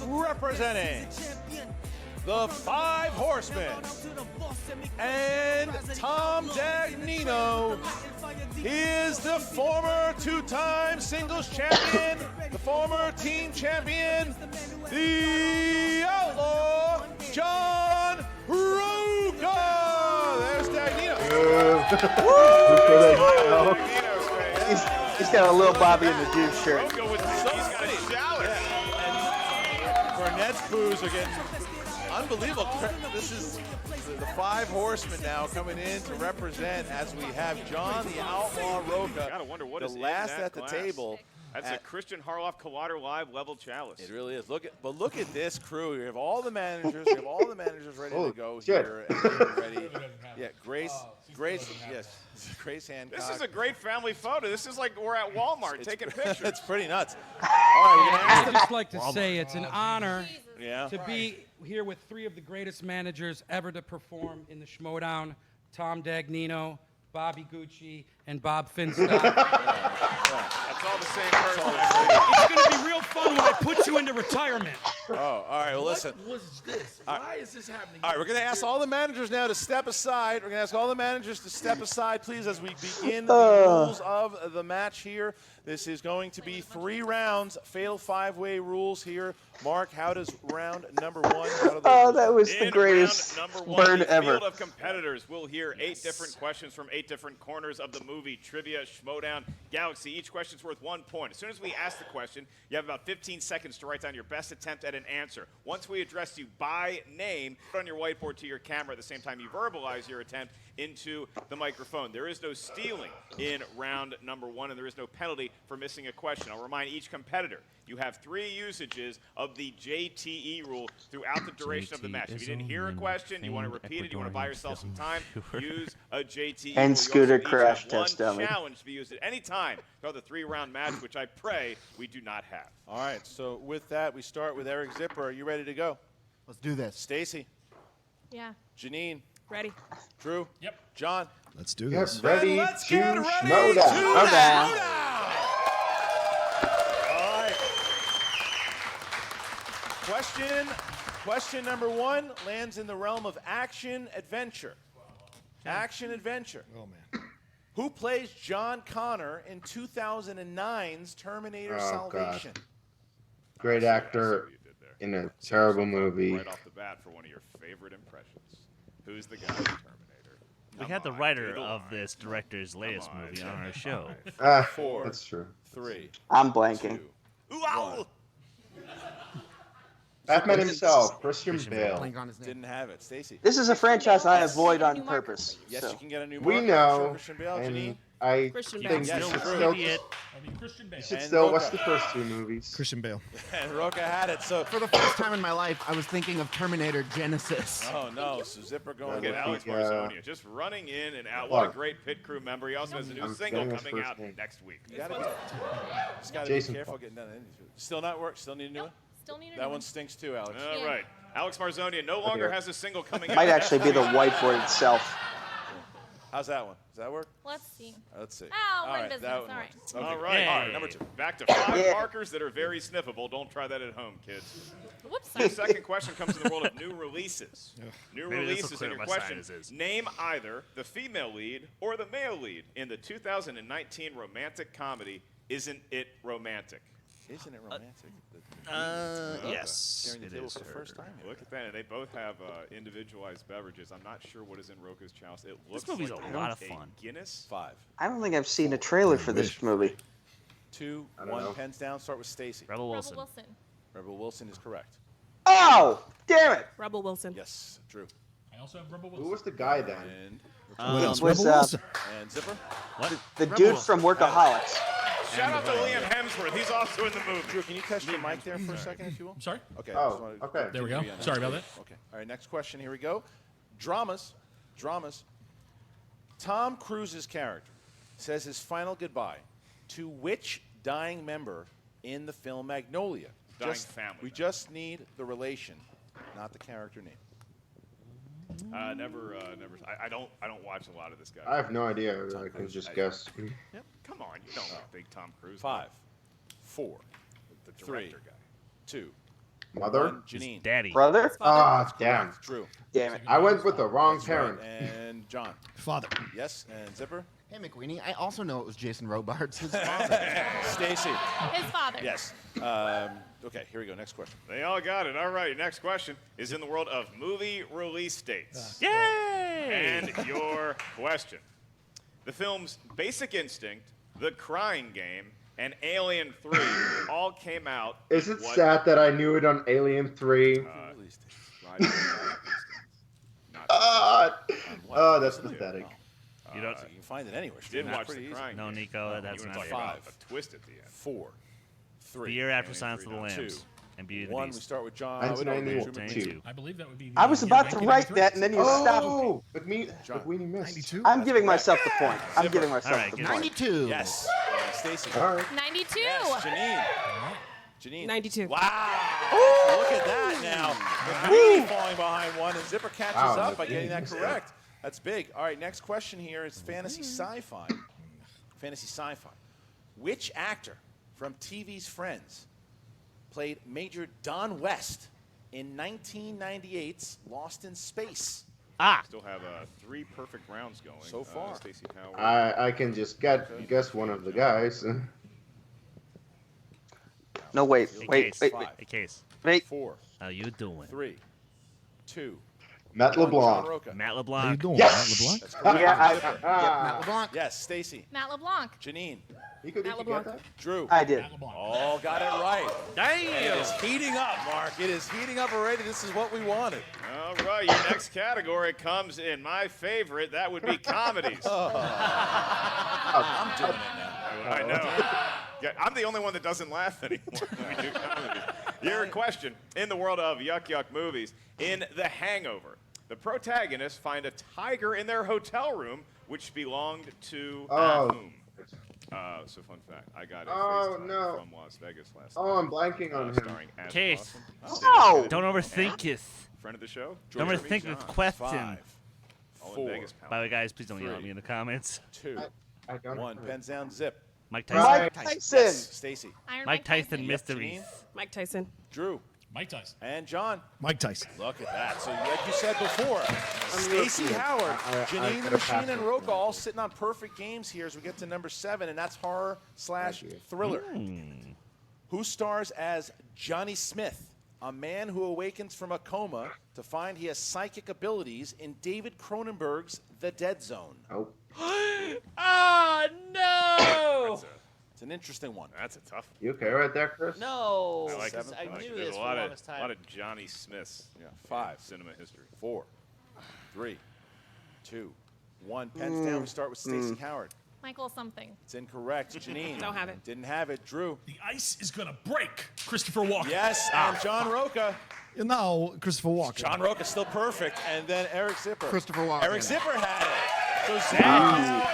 representing the Five Horsemen and Tom Dagnino. He is the former two-time singles champion, the former team champion, the Outlaw, John Rocha. There's Dagnino. He's got a little Bobby and the Dude shirt. He's got a shower. Ned's boos are getting unbelievable. This is the 5 horsemen now coming in to represent as we have John the Outlaw Rocha, Gotta wonder what the is in last that at the glass. table. That's a Christian Harloff Collider Live level chalice. It really is. Look at this crew. You have all the managers. You have all the managers ready to go shit. here. And they're ready. Yeah, Grace, yes, Grace Hancock. This is a great family photo. This is like we're at Walmart taking pictures. It's pretty nuts. All right, we're gonna ask I'd just like to say it's an honor to be here with 3 of the greatest managers ever to perform in the Schmoedown: Tom Dagnino, Bobby Gucci, and Bob Finstock. That's all the same person. It's going to be real fun when I put you into retirement. Oh, all right. Well, listen. What was this? Why is this happening? All right, we're going to ask all the managers now to step aside. We're going to ask all the managers to step aside, please, as we begin the rules of the match here. This is going to be 3 rounds, fatal 5-way rules here. Mark, how does round number 1? That was the greatest burn ever. Field of competitors will hear 8 different questions from 8 different corners of the movie Trivia Schmoedown Galaxy. Each question's worth 1 point. As soon as we ask the question, you have about 15 seconds to write down your best attempt at an answer. Once we address you by name, put on your whiteboard to your camera at the same time you verbalize your attempt into the microphone. There is no stealing in round number 1, and there is no penalty for missing a question. I'll remind each competitor you have 3 usages of the JTE rule throughout the duration of the match. If you didn't hear a question, you want to repeat it, you want to buy yourself some time, use a JTE And rule. scooter You also crash each have test one dummy. challenge to be used at any time throughout the 3-round match, which I pray we do not have. All right, so with that, we start with Eric Zipper. Are you ready to go? Let's do this. Stacy, Yeah. Janine, Ready. Drew, Yep. John. Let's do Get this. ready to Let's get ready Schmoedown. All right. Question number 1 lands in the realm of action-adventure. Action-adventure. Oh, man. Who plays John Connor in 2009's Terminator Salvation? Great actor in a terrible movie. Right off the bat for one of your favorite impressions. Who's the guy in Terminator? We had the writer of this director's latest movie on our show. 4, That's true. 3. I'm blanking. Batman himself, Christian Bale. Blank on his name. Didn't have it. Stacy. This is a franchise I avoid on purpose. Yes, so. you can get a new We marker know, for Christian Bale. Janine. and I Christian think Bale. you should Still still, idiot. Christian Bale. you should And still Rocha. watch the first 2 movies. Christian Bale. And Rocha had it. So For the first time in my life, I was thinking of Terminator Genesis. Oh no! So Zipper going Look at with Alex the, Marzonia just running in and out. What a great pit crew member. He also has a new I'm single getting his coming first out name. next week. You gotta just gotta Jason be careful Fox. getting done. Still not work. Still need a new one. Still need a That new one one. stinks too, Alex. All right. Alex Marzonia no longer Okay. has a single coming out. Might next actually be the week. whiteboard itself. How's that one? Does that work? Let's see. Let's see. Oh, All we're in right, business. that one All works. right. Okay. All right. Hey. Number 2. Back to 5 Yeah. markers that are very sniffable. Don't try that at home, kids. Whoops. Your second question comes in the world of new releases. New Maybe this'll releases clear in your my question. sinuses. Name either the female lead or the male lead in the 2019 romantic comedy Isn't It Romantic? Isn't it romantic? Yes, Sharing the it table is for the first time. here. Look at that, and they both have individualized beverages. I'm not sure what is in Rocha's chalice. It looks movie's like a lot of fun. Guinness. 5, I don't think I've seen a trailer for this movie. 2, I don't 1. know. Pens down. Start with Stacy. Rebel Rebel Wilson. Wilson. Rebel Wilson is correct. Oh, damn it! Rebel Wilson. Yes, Drew. I also have Rebel Who Wilson. was the guy then? And It was and Zipper. the dude from Workaholics. Shout out to Liam Hemsworth. He's also in the movie. Drew, can you test your mic there for a second, if you will? I'm sorry? Okay. Oh, just wanted to okay. There we go. be on Sorry about that. Okay. All right, next question. Here we go. Dramas. Tom Cruise's character says his final goodbye to which dying member in the film Magnolia? Dying family We member. just need the relation, not the character name. Never. I don't watch a lot of this guy. I have no idea. I can just guess. Yep. Come on, you don't know big Tom Cruise. 5, 4, The 3, director guy. 2, Mother? 1. Janine. Daddy. Brother? Ah, damn. Drew. Damn it. I went with the wrong That's right. parent. And John. Father. Yes. And Zipper. Hey, McWeeny, I also know it was Jason Robards' his father. Stacy. His father. Yes. Okay, here we go. Next question. They all got it. All right, next question is in the world of movie release dates. Yay! And your question. The films Basic Instinct, The Crying Game, Is it sad that I knew it on Alien 3? Oh, that's pathetic. You don't. You can find it anywhere. Did watch The Crying No, Game. Nico, that's not it. 5, A twist at the end. 4, 3. The year after Silence of the Lambs 2, and Beauty and the 1. Beast. We start with John. 1992. I believe that would be. I was about to write that, and then you stopped. Oh, McWeeny missed. 92. I'm giving myself the point. I'm giving myself All right, the point. point. 92. Yes. Stacy. All right. 92. Yes, Janine. Janine. 92. Wow. Look at that now. McWeeny falling behind one, and Zipper catches up by getting that correct. That's big. All right, next question here is fantasy sci-fi. Fantasy sci-fi. Which actor from TV's Friends played Major Don West in 1998's Lost in Space? Still have 3 perfect rounds going so far. Stacey Howard. I can just guess one of the guys. No, wait. A case. 4. How you doing? 3, 2. Matt LeBlanc. Matt LeBlanc. Yes. Matt LeBlanc. Matt LeBlanc. Yes, Stacy. Matt LeBlanc. Janine. Matt LeBlanc. Drew. I did. Oh, got it right. Damn. And it is heating up, Mark. It is heating up already. This is what we wanted. All right, your next category comes in my favorite. That would be comedies. I'm doing it now. I know. Yeah, I'm the only one that doesn't laugh anymore when we do comedy. Your question: in the world of yuck movies, in The Hangover, the protagonists find a tiger in their hotel room, which belonged to whom? So fun fact, I got a FaceTime from Las Vegas last night. I'm blanking on him. Starring as Case. Awesome. Don't overthink it. Friend of the show. Don't overthink the question. All in Vegas, By the way, guys, please don't yell at 3, me in the comments. 2, 1 pens down zip. Mike Tyson. Stacy. Mike Tyson mysteries. Mike Tyson. Drew. Mike Tyson. And John. Mike Tyson. Look at that. So like you said before, Stacey Howard, Janine the Machine, and Rocha all sitting on perfect games here as we get to number 7, and that's horror/thriller. Who stars as Johnny Smith, a man who awakens from a coma to find he has psychic abilities in David Cronenberg's The Dead Zone. Oh. No! It's an interesting one. That's a tough one. You okay right there, Chris? No. I like I knew this a for lot the of longest time. Johnny Smiths. Yeah. 5 cinema history. 4, 3, 2, 1. Pens down. We start with Stacey Howard. Michael soming. It's incorrect. Janine. Don't have it. Didn't have it. Drew. The ice is gonna break. Christopher Walken. Yes, and John Rocha. No, Christopher Walken. John Rocha still perfect, and then Eric Zipper. Christopher Walken. Eric Zipper had it. So sad.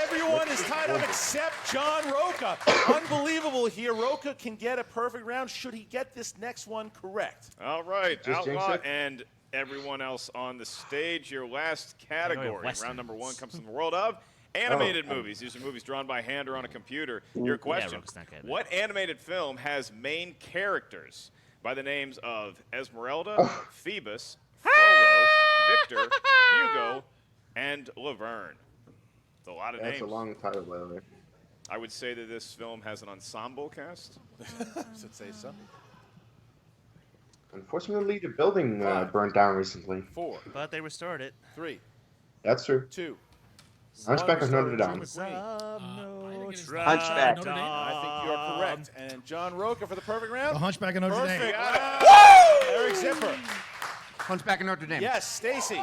Everyone is tied up except John Rocha. Unbelievable here. Rocha can get a perfect round should he get this next one correct. All right, Just jinx Outlaw it. and everyone else on the stage, your last category. Round number 1 comes from the world of animated movies. These are movies drawn by hand or on a computer. Your question: Rocha's not good. What animated film has main characters by the names of Esmeralda, Phoebus, Frollo, Victor, Hugo, and Laverne? It's a lot of names. That's a long title, by the way. I would say that this film has an ensemble cast. Should say so. Unfortunately, the building burnt down recently. 4, But they restored it. 3, That's true. 2. Hunchback of Notre Dame. Hunchback. I think you are correct. And John Rocha for the perfect round. The Hunchback of Notre Dame. Eric Zipper. Hunchback of Notre Dame. Yes, Stacy.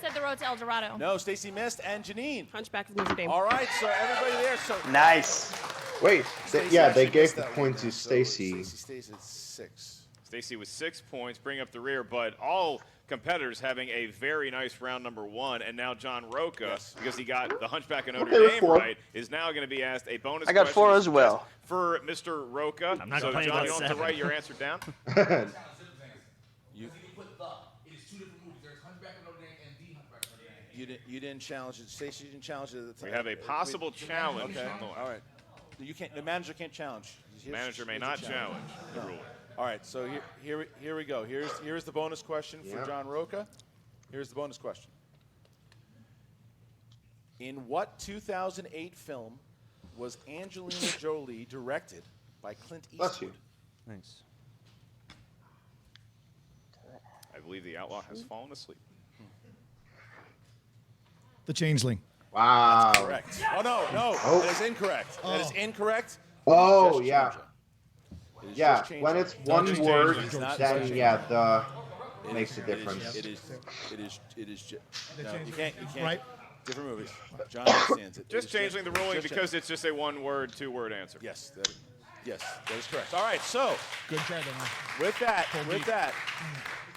Said The Road to El Dorado. No, Stacy missed. And Janine. Hunchback of Notre Dame. All right, so everybody there. So Nice. wait, They gave the point to Stacy. Stays at 6. Stacy with 6 points, bring up the rear, but all competitors having a very nice round number 1. And now John Rocha, because he got the Hunchback of Notre Dame 4. right, is now going to be asked a bonus I got 4 question as well. for Mr. Rocha. I'm not So, complaining John, about you don't have to 7. write your answer down. You didn't challenge it. Stacey didn't challenge it at the time. We have a possible challenge. Okay. All right. You can't. The manager can't challenge. The manager may not challenge the ruling. All right. So here we go. Here's the bonus question for Yep. John Rocha. Here's the bonus question. In what 2008 film was Angelina Jolie directed by Clint Bless Eastwood? you. Thanks. I believe the outlaw has fallen asleep. The Changeling. Wow. Correct. Oh no. Oh. That is incorrect. That is incorrect. Oh, Just yeah. change it. It is Yeah, just change when it. it's one Just word, change it. It's not then changing. yeah, the It makes is- a difference. It is. No, you can't. Right. Different movies. John understands it. Just It is changing the ruling just because it's just a one-word, two-word answer. Yes, that is correct. All right, so Good try, then. with that, deep.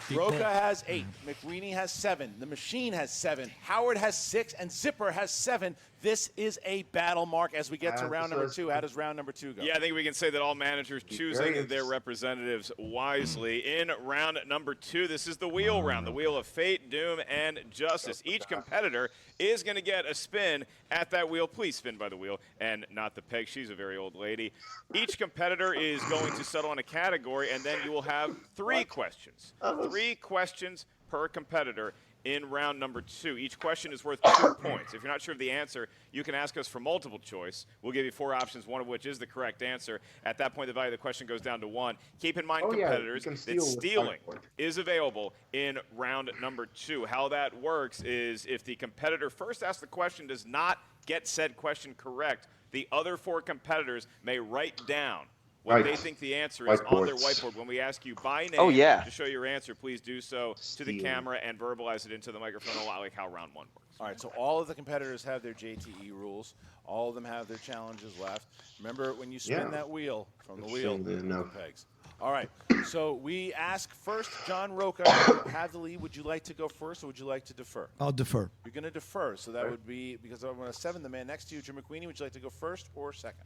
Deep Rocha pull. has 8, McWeeny has 7, the Machine has 7, Howard has 6, and Zipper has 7. This is a battle, Mark. As we get to round number 2, how does round number 2 go? Yeah, I think we can say that all managers choosing their representatives wisely. In round number 2, this is the wheel round, the wheel of fate, doom, and justice. Each competitor is going to get a spin at that wheel. Please spin by the wheel and not the peg. She's a very old lady. Each competitor is going to settle on a category, and then you will have 3 questions. 3 questions per competitor in round number 2. Each question is worth 2 points. If you're not sure of the answer, you can ask us for multiple choice. We'll give you 4 options, one of which is the correct answer. At that point, the value of the question goes down to 1. Keep in mind, competitors, that stealing is available in round number 2. How that works is if the competitor first asked the question does not get said question correct, the other 4 competitors may write down what they think the answer is on their whiteboard. When we ask you by name to show your answer, please do so to the camera and verbalize it into the microphone, a lot like how round 1 works. All right, so all of the competitors have their JTE rules. All of them have their challenges left. Remember, when you spin that wheel from the wheel, the pegs. All right, so we ask first, John Rocha, have the lead. Would you like to go first, or would you like to defer? I'll defer. You're going to defer, so that would be, because I'm going to 7 the man next to you, Jim McWeeny. Would you like to go first or second?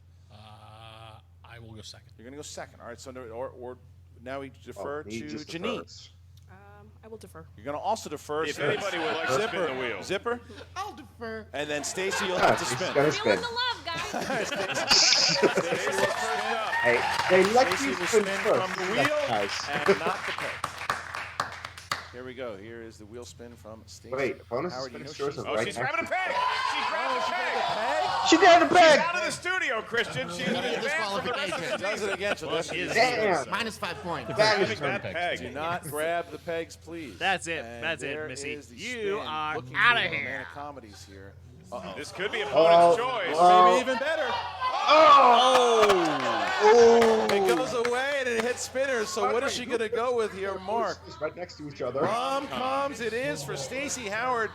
I will go second. You're going to go second. All right, so now we defer to Janine. I will defer. You're going to also defer. If anybody would like to spin the wheel. Zipper. I'll defer. And then Stacy, you'll have to spin. Feeling the love, guys. Hey, they let Stacy you will spin spin first. from the wheel Nice. and not the peg. Here we go. Here is the wheel spin from Stacy. Wait, bonus Howard, spin you know stores she's- are right She's next grabbing a to peg! She grabbed a peg! She grabbed a peg! She's out of the studio, Christian. She's in advance from the rest of the Does it again. So Well, this she is is Damn. Minus 5 points. Grabbing that peg. Do not grab the pegs, please. That's it. And That's it, there Missy. is the You spin. are Looking outta for the here. man of comedies here. Uh-oh. This could be opponent's choice. Maybe even better. Oh! It goes away and it hits spinners. So what is she going to go with here, Mark? It's right next to each other. Rom-coms it is for Stacy Howard.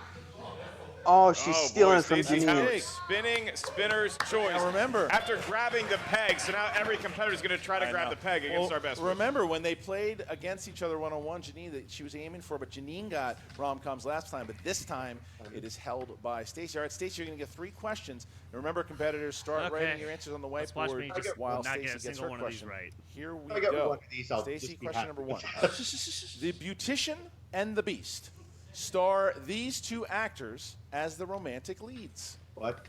Oh, she's stealing from Stacey Janine. Howard spinning spinner's choice. Now remember, after grabbing the peg, so now every competitor is going to try to grab the peg against our best. Remember when they played against each other one-on-one, Janine, that she was aiming for, but Janine got rom-coms last time, but this time it is held by Stacy. All right, Stacy, you're going to get 3 questions. And remember, competitors, start writing your answers on the Let's watch me whiteboard just while not get Stacy a gets single her one of these question. right. Here we I got go. one of these, I'll Stacy, just be question happy. number 1. The Beautician and the Beast star these 2 actors as the romantic leads. What?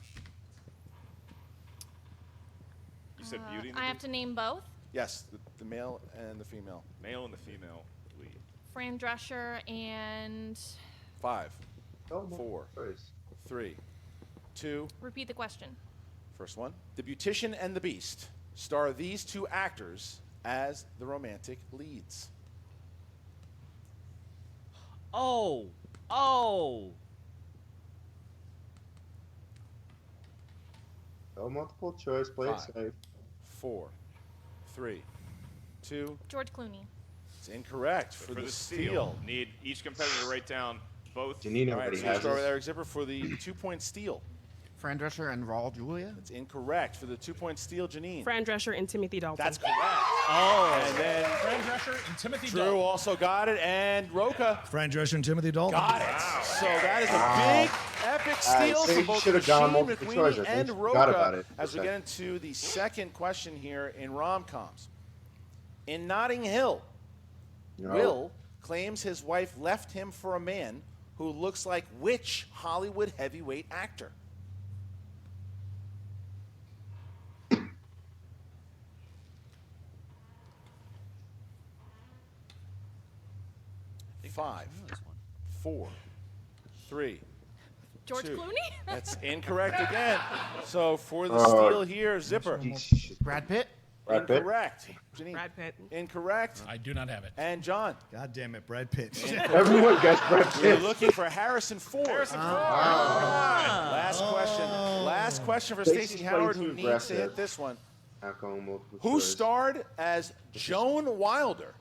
You said Beauty and the I have Beast? to name both. Yes, the male and the female. Male and the female lead. Fran Drescher and 5, Oh, 4, 3, 2. repeat the question. First one. The Beautician and the Beast star these 2 actors as the romantic leads. Oh. No multiple choice, play it 5, safe. 4, 3, 2. George Clooney. It's incorrect for the steal. Need each competitor to write down both. Janine All right, already so has start with this. Eric Zipper for the 2-point steal. Fran Drescher and Raul Julia. That's incorrect for the 2-point steal, Janine. Fran Drescher and Timothy Dalton. That's correct. Oh. And then Fran Drescher and Timothy Drew Dalton. also got it, and Rocha Fran Drescher and Timothy Dalton. got it. So that is a big, epic steal so for you both should have gone Machine, multiple McWeeny, choice, I and think. Forgot about Rocha it. as we get into the second question here in rom-coms. In Notting Hill, No. Will claims his wife left him for a man who looks like which Hollywood heavyweight actor? Five, 4, 3, George 2. Clooney? That's incorrect again. So for the Oh. steal here, Zipper. Brad Pitt. Brad Pitt? Incorrect. Janine. Brad Pitt. Incorrect. I do not have it. And John. God damn it, Brad Pitt. Everyone gets Brad We're Pitt. looking for Harrison Ford. Last question. Last question for Stacey's Stacey Howard, playing who too needs to aggressive. hit this one. Alcohol multiple Who choice. starred as Joan Wilder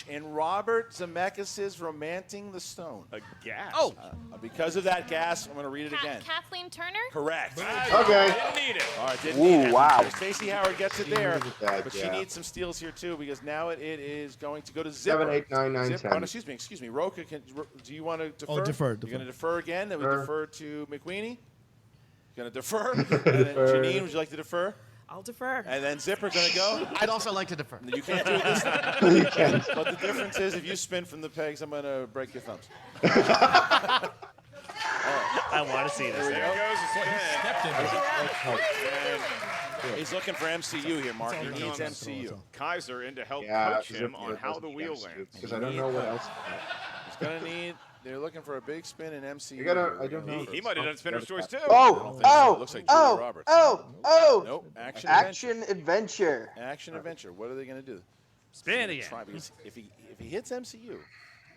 in Robert Zemeckis' Romancing the Stone? A gas. Oh! Because of that gas, I'm going to read it again. Kathleen Turner? Correct. Okay. Didn't need it. All right, didn't need it. wow. Stacey Howard gets it there, needed that, but she yeah. needs some steals here too because now it is going to go to Zipper. 7, 8, 9, 9, Zipper. 10. Oh, no, excuse me. Rocha, do you want to defer? Oh, defer. You're going to defer again. Then we Defer. defer to McWeeny. You're going to defer. And then Defer. Janine, would you like to defer? I'll defer. And then Zipper's going to go. I'd also like to defer. You can't do it this time. You can't. But the difference is if you spin from the pegs, I'm going to break your thumbs. I want to see this. There we There. go. Goes a spin. He's looking for MCU here, Mark. He needs MCU. Kaiser in to help Yeah, coach him on how the wheel lands. because I don't know what else. He's going to need. They're looking for a big spin in MCU. You gotta. I don't know. He might have done spinner's choice too. Looks like Julia Roberts. Nope. Action adventure. Action adventure. What are they going to do? Spin again. Try, because if he hits MCU,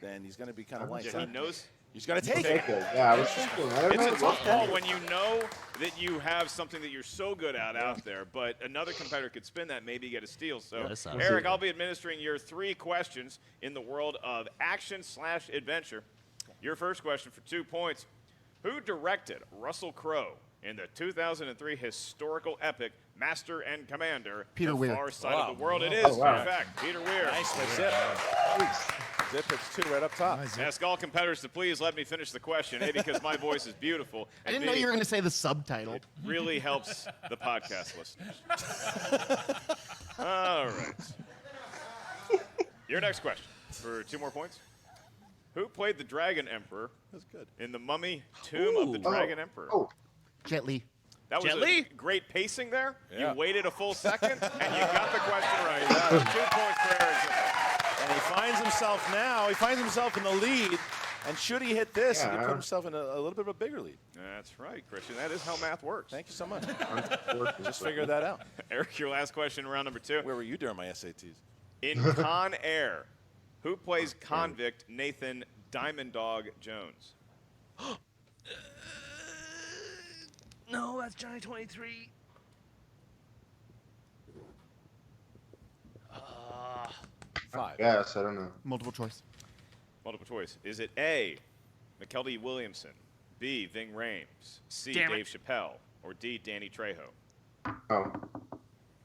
then he's going to be kind of lights He out. knows. He's going to take Take it. it. Yeah, I was thinking. I don't It's know. a tough call when you know that you have something that you're so good at out there, but another competitor could spin that, maybe get a steal. So, That sucks. Eric, I'll be administering your 3 questions in the world of action/adventure. Your first question for 2 points. Who directed Russell Crowe in the 2003 historical epic Master and Commander, Peter The Weir. Far Side Wow. of the World? It is, Oh, wow. in fact, Peter Weir. Nice by Zip. Zip hits 2 right up top. Ask all competitors to please let me finish the question, A, because my voice is beautiful. I and didn't know B, you were going to say the subtitle. it really helps the podcast listeners. All right. Your next question for 2 more points. Who played the Dragon Emperor in the Mummy Tomb of the Dragon Emperor? Oh, Jet Li. That was Jet Li? a great pacing there. Yeah. You waited a full second, and you got the question right. 2 points for Eric. And he finds himself in the lead. And should he hit this, he Yeah. put himself in a little bit of a bigger lead. That's right, Christian. That is how math works. Thank you so much. Just figured that out. Eric, your last question, round number 2. Where were you during my SATs? In Con Air, who plays convict Nathan Diamond Dog Jones? No, that's Johnny 23. Five. yes, I don't know. Multiple choice. Multiple choice. Is it A, McKelvey Williamson, B, Ving Rhames, C, Damn it. Dave Chappelle, or D, Danny Trejo? Oh,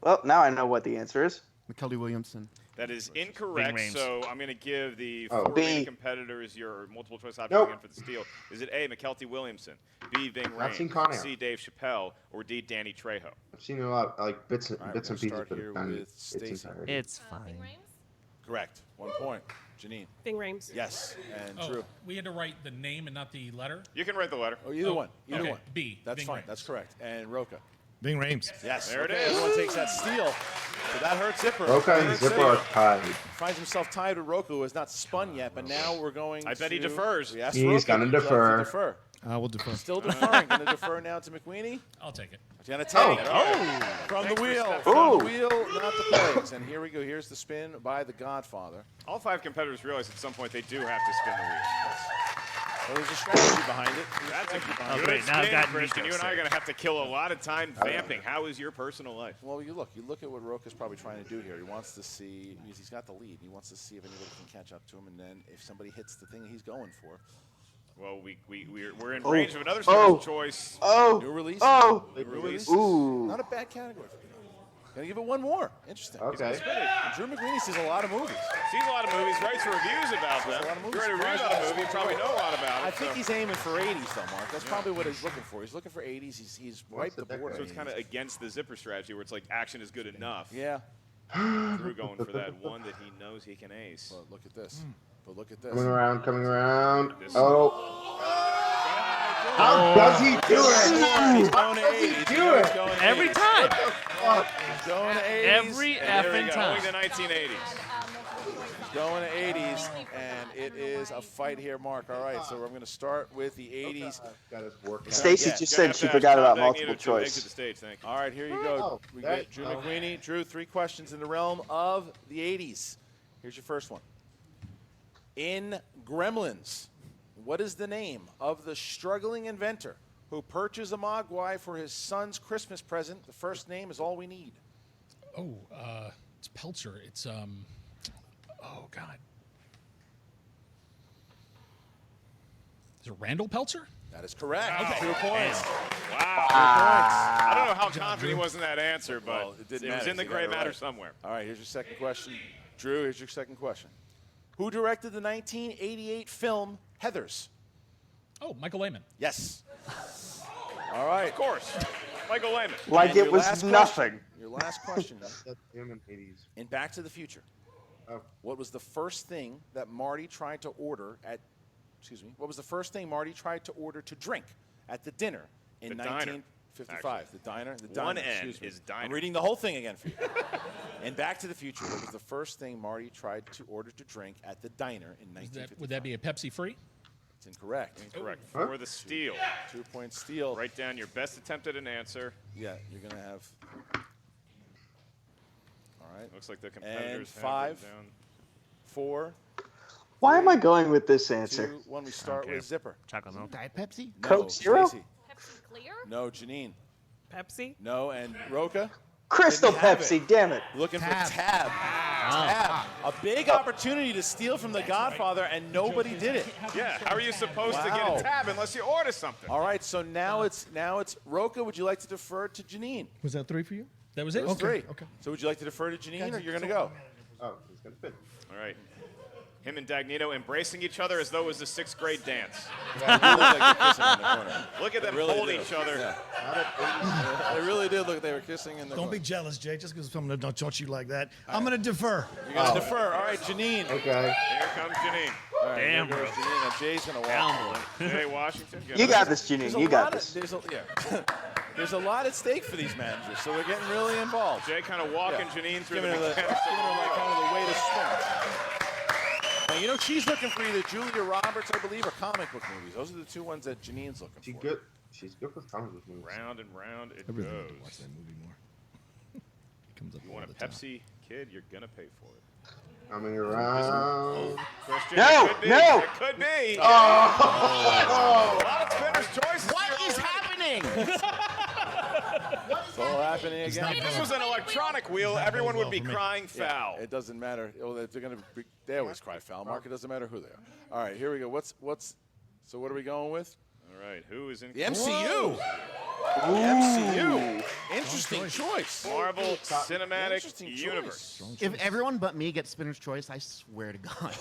Well, now I know what the answer is. McKelvey Williamson. That is incorrect, Rhames. so I'm going to give the Oh. 4 remaining B. competitors your multiple choice option Nope. again for the steal. Is it A, McKelvey Williamson, B, Ving I've seen Rhames, Con Air. C, Dave Chappelle, or D, Danny Trejo? I've seen a lot, like bits and All right, bits we're and gonna pieces, start but here not with its Stacey. entirety. It's Ving fine. Rhames? Correct. 1 point. Janine. Ving Rhames. Yes. And Oh, Drew. we had to write the name and not the letter? You can write the letter. Oh, either one. Either okay, one. B. That's Ving fine. Rhames. That's correct. And Rocha. Ving Rhames. Yes. There it okay, is. Everyone takes that steal. So that hurts Zipper. Rocha That and hurts Zipper are tied. Finds himself tied with Rocha, who has not spun yet, but now we're going I bet he to- defers. We asked He's Rocha, gonna would you like to defer. defer. I will defer. Still deferring. Going to defer now to McWeeny. I'll take it. Going to take it. Oh. From Thanks the for wheel. stepping From up. the wheel, not the pegs. And here we go. Here's the spin by the Godfather. All 5 competitors realize at some point they do have to spin the wheel. Well, there's a strategy behind it. That's a Oh, good great. Now I've spin, got Christian. Nico You and I are safe. going to have to kill a lot of time vamping. How is your personal life? Well, you look at what Rocha's probably trying to do here. He wants to see, because he's got the lead, he wants to see if anybody can catch up to him, and then if somebody hits the thing he's going for. Well, we're in Oh. range of another Oh. special choice. Oh. New release. Oh. New release. Ooh. Not a bad category for me. Gonna give it one more. Interesting. Okay. And Drew McWeeny sees a lot of movies. Sees a lot of movies, writes reviews about them. A lot of movies. You're ready to read about a movie, you probably know a lot about it. I think so. he's aiming for 80s, though, Mark. That's probably what he's looking for. He's looking for 80s. He's right the border. So it's kind of against the zipper strategy where it's like action is good enough. Yeah. Drew going for that one that he knows he can ace. But look at this. But look at this. Coming around, coming around. This- Oh. How does he do it? He's going to 80s. He do it? Every time. He's going to 80s. Every and there we effing go. time. Going to 1980s. He's going to 80s, and it is a fight here, Mark. All right, so I'm going to start with the 80s. Got his work. Stacy Yeah. just Gonna said have she to forgot ask about Tom multiple Magneto to exit choice. the stage, thank you. All right, here you go. Oh, We there get Drew you go. McWeeny. Drew, 3 questions in the realm of the 80s. Here's your first one. In Gremlins, what is the name of the struggling inventor who purchased a Mogwai for his son's Christmas present. The first name is all we need. Oh, it's Peltzer. It's oh God. Is it Randall Peltzer? That is correct. Okay. 2 points. Wow. 2 points. I don't know how confident he was in that answer, but Well, it didn't was matter. in the You got gray it matter right. somewhere. All right, here's your second question. Drew, here's your second question. Who directed the 1988 film Heathers? Oh, Michael Lehman. Yes. All right. Of course. Michael Lehman. Like And it your was last nothing. question- Your last question. That's him in Hades. In Back to the Future, Oh. what was the first thing that Marty tried to order at, what was the first thing Marty tried to order to drink at the dinner in The diner, 1955? actually. The diner? The One diner, N excuse me. is diner. I'm reading the whole thing again for you. In Back to the Future, what was the first thing Marty tried to order to drink at the diner in 1955? Would that be a Pepsi free? It's incorrect. Incorrect. For the steal. 2 point steal. Write down your best attempt at an answer. Yeah, you're going to have. All right. Looks like the And competitors have 5, it down. 4, Why am I going with this answer? 2, 1. We start Okay. with Zipper. Chocolate milk. Diet Pepsi? No, Coke Zero? Stacey. Pepsi Clear? No, Janine. Pepsi? No, and Rocha? Crystal Didn't have Pepsi, it. damn it. Looking Tab. for Tab. Tab. A big opportunity to steal from The Godfather, and nobody did it. Yeah, how are you supposed to get Wow. a tab unless you order something? All right, so now it's Rocha. Would you like to defer to Janine? Was that 3 for you? That was it? It was Okay. 3. Okay. So would you like to defer to Janine, or you're going to go? Oh, he's gonna spin. All right. Him and Dagnino embracing each other as though it was the 6th grade dance. Yeah, they look like they're kissing in the corner. Look at them Really hold do. each other. Yeah. They really did look like they were kissing in the Don't corner. be jealous, Jay, just because someone don't touch you like that. I'm going to defer. You're going to defer. All right, Janine. Okay. Here comes Janine. All right, Damn, here goes bro. Janine. Now Jay's going to walk. Jay Washington. You got this, There's Janine. a You got lot this. There's a lot at stake for these managers, so they're getting really involved. Jay kind of walking Janine through Giving the her mechanics. giving her like kind of the way to swim. Now, you know, she's looking for either Julia Roberts, I believe, or comic book movies. Those are the 2 ones that Janine's looking She's for. good. She's good with comic book movies. Round and round it I really goes. need to watch that movie more. It comes up You all want a the time. Pepsi kid, you're going to pay for it. Coming around. Question, No, it could be. no. It could be. Oh. A lot of spinners' choices. What is happening? It's all happening again. If this was an electronic wheel, everyone would be for me. crying foul. It doesn't matter. Oh, they're going to. They always cry foul. Mark, it doesn't matter who they are. All right, here we go. So what are we going with? All right, who is in The MCU. Ooh. The MCU. Interesting choice. Marvel Cinematic Interesting choice. Universe. If everyone but me gets Spinner's Choice, I swear to God.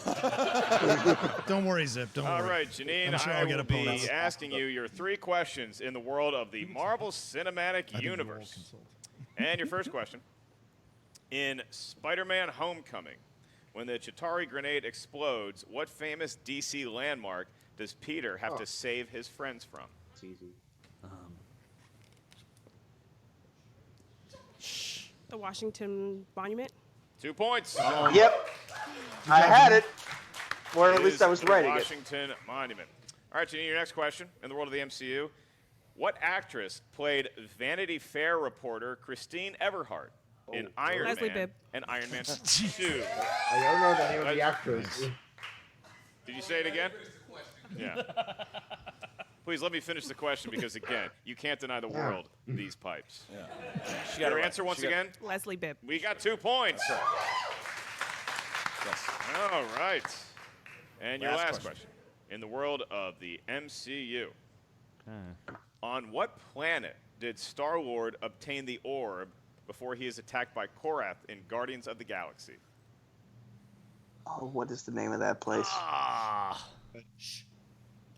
Don't worry, Zip. Don't All worry. right, Janine, I'm sure I I'll get will be opponents. asking you your 3 questions in the world of the Marvel Cinematic Universe. And your first question. In Spider-Man Homecoming, when the Chitauri grenade explodes, what famous DC landmark does Peter have to save his friends from? It's easy. The Washington Monument? 2 points. Yep. I had it. Or at It least is I was the writing it. Washington Monument. All right, Janine, your next question in the world of the MCU. What actress played Vanity Fair reporter Christine Everhart in Iron Leslie Man Bibb. and Iron Man 2? I don't know the name of the actress. Did you say it again? Yeah. Please let me finish the question because, again, you can't deny the world these pipes. Yeah. Your answer once again? Leslie Bibb. We got 2 points. Yes. All right. And your Last last question. question. In the world of the MCU, on what planet did Star-Lord obtain the orb before he is attacked by Korath in Guardians of the Galaxy? Oh, what is the name of that place?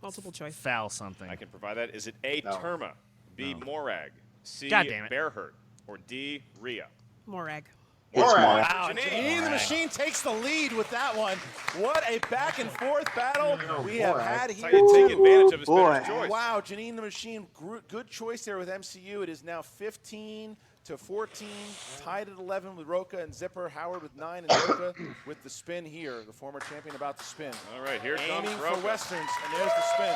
Multiple choice. Foul something. I can provide that. Is it A, No. Terma, B, Morag, C, God damn it. Bearhurt, or D, Rhea? Morag. It's Morag. Wow, Janine the Machine takes the lead with that one. What a back and forth battle we have had That's here. how you take advantage of his Boy. spinner's choice. Wow, Janine the Machine, good choice there with MCU. It is now 15 to 14, tied at 11 with Rocha and Zipper. Howard with 9 and Rocha with the spin here. The former champion about to spin. All right, here comes Aiming Rocha. for Westerns, and there's the spin.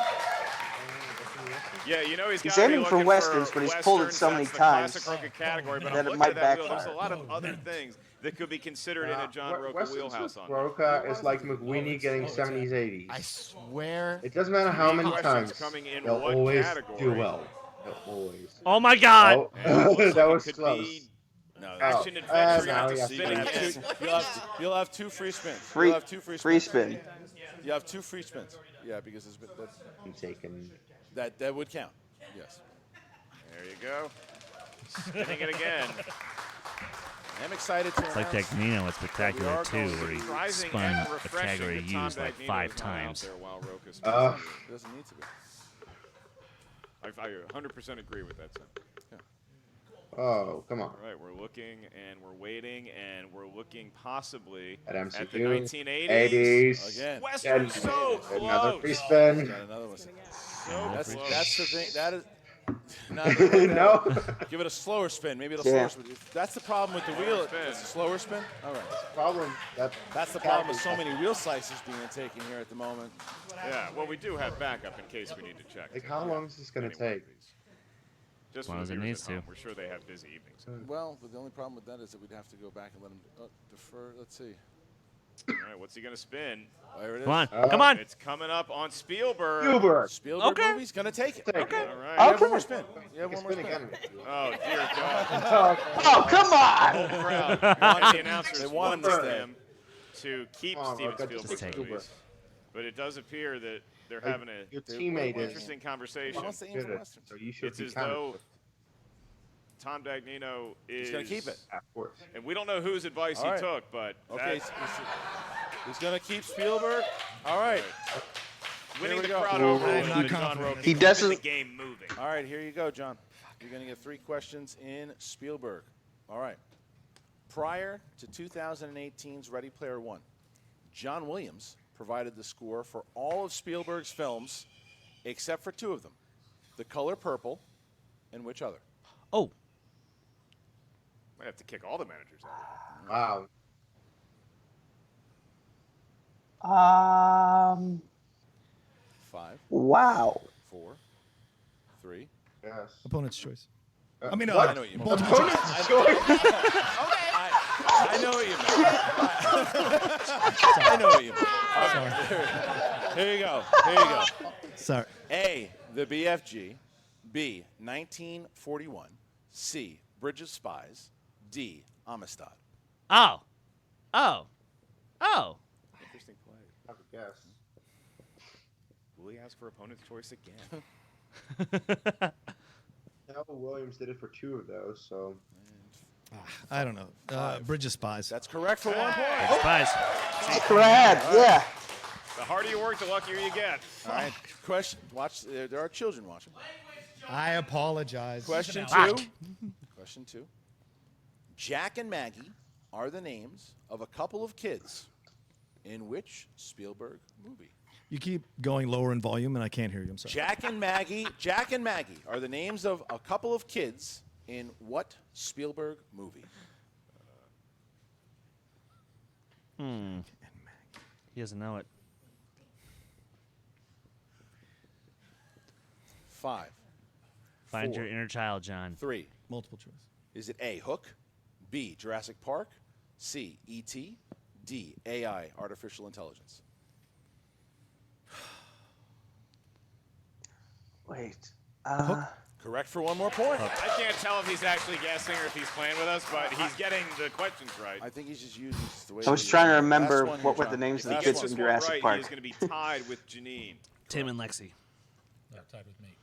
Yeah, you know he's He's got to be aiming for looking Westerns, but he's pulled it Westerns. so many That's the times classic Rocha category, but that I'm it looking might at that wheel. backfire. There's a lot of other things that could be considered in a John Rocha Westerns wheelhouse with on Rocha is like McWeeny getting 70s, 80s. I swear. It doesn't matter how many questions times. coming in They'll what always category? do well. They'll always. Oh my God! Oh, Looks that like was it could close. be No, action adventure. now You're he gonna have has to to spin do again. You'll have 2 free spins. Free- You'll have 2 free spins. free spin. You have 2 free spins. Yeah, because it's I'm taking. that would count. Yes. There you go. Spinning it again. I'm excited to It's like announce Spectacular that 2, where he Surprising spun and a refreshing category that Tom used like Dagnino 5 is not out times. there while Rocha's It doesn't need to be. I 100% agree with that, Sam. Oh, come on. All right, we're looking and we're waiting and we're looking possibly At at MCQ, the 1980s. 80s. Again. Western so close. Another free spin. Got another one. So That's close. the thing. That is. No. Give it a slower spin. Maybe it'll Yeah. slower spin. That's the problem with the wheel. It's a slower spin. All right. Problem. That's the problem with so many wheel slices being taken here at the moment. Yeah, well, we do have backup in case we need to check. Like, how long is this going to take? Just As long for as the it viewers needs at home. to. We're sure they have busy evenings. Well, but the only problem with that is that we'd have to go back and let him defer. Let's see. All right, what's he going to spin? There it is. Come on, come on. It's coming up on Spielberg. Spielberg Okay. movie's gonna take it. Take it. All right. You have one more spin. You have one more Spin spin. again. Oh, dear God. Oh, come on! The whole crowd. And the announcers They want wanted them to keep Come on, Steven Rocha, just Spielberg take movies. Spielberg. But it does appear that they're Like, having your a teammate is interesting conversation. What's the aim for good, Westerns? so you should It's be as kind though of. Tom Dagnino is... He's gonna keep it. Of course. And we don't know whose advice All he right. took, but Okay, that's he's gonna keep Spielberg. All right. winning Here the we go. crowd over I'm with not the John confident. Rocha. He keeping doesn't- the game moving. All right, here you go, John. You're gonna get 3 questions in Spielberg. All right. Prior to 2018's Ready Player One, John Williams provided the score for all of Spielberg's films, except for 2 of them: The Color Purple, and which other? Oh, Might have to kick all the managers out. Wow. 5, Wow. 4, 3. Yes. Opponent's choice. Uh, I mean, what? I know what you mean. multiple choice. Opponent's choice. I know what you meant. I know what you meant. All right, here you go. Here you go. Sorry. A, the BFG. B, 1941. C, Bridge of Spies. D, Amistad. oh. Interesting play. I would guess. Will he ask for opponent's choice again? No, Williams did it for 2 of those, so. I don't know. Bridge of Spies. That's correct for 1 point. Spies. Brad, yeah. The harder you work, the luckier you get. All right. Question. Watch. There are children watching. I apologize. Question Fuck. 2. Question 2. Jack and Maggie are the names of a couple of kids in which Spielberg movie? You keep going lower in volume, and I can't hear you. I'm sorry. Jack and Maggie are the names of a couple of kids in what Spielberg movie? He doesn't know it. 5, Find 4, your inner child, John. 3. Multiple choice. Is it A, Hook, B, Jurassic Park, C, E.T., D, AI, artificial intelligence? Wait. Correct for 1 more point. I can't tell if he's actually guessing or if he's playing with us, but he's getting the questions right. I think he's just using the way I was he- trying to Last remember one here, what were John. the names If of he the gets kids this from one Jurassic right, Park. he is going to be tied with Janine. Tim and Lexi. Yeah, tied with me.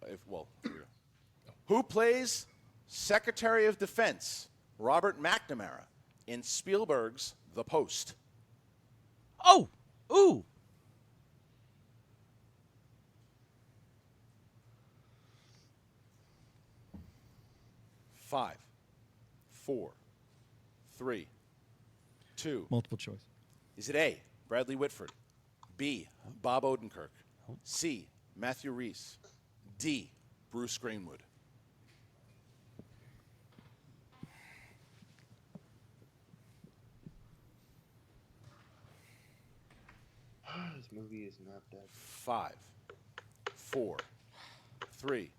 Here we go. Who plays Secretary of Defense Robert McNamara in Spielberg's The Post? Oh, ooh. 5, 4, 3, 2. Multiple choice. Is it A, Bradley Whitford, B, Bob Odenkirk, C, Matthew Reese, D, Bruce Greenwood? This movie is not that. 5, 4, 3,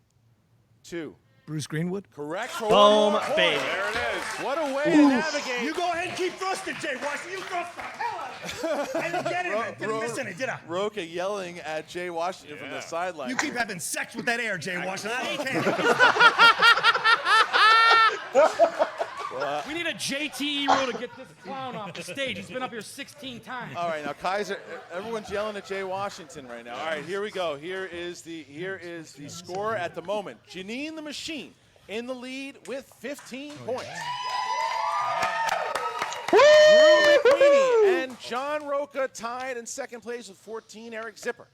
2. Bruce Greenwood. Correct. For Boom, one more point. baby. There it is. What a way to navigate. You go ahead and keep thrusting, Jay Washington. You thrust the hell out of it. I didn't get it. Didn't miss any, did I? Rocha yelling at Jay Washington from the sideline. You keep having sex with that air, Jay Washington. I don't care. We need a JTE rule to get this clown off the stage. He's been up here 16 times. All right, now Kaiser, everyone's yelling at Jay Washington right now. All right, here we go. Here is the score at the moment. Janine the Machine in the lead with 15 points. Drew McWeeny and John Rocha tied in second place with 14. Eric Zipper,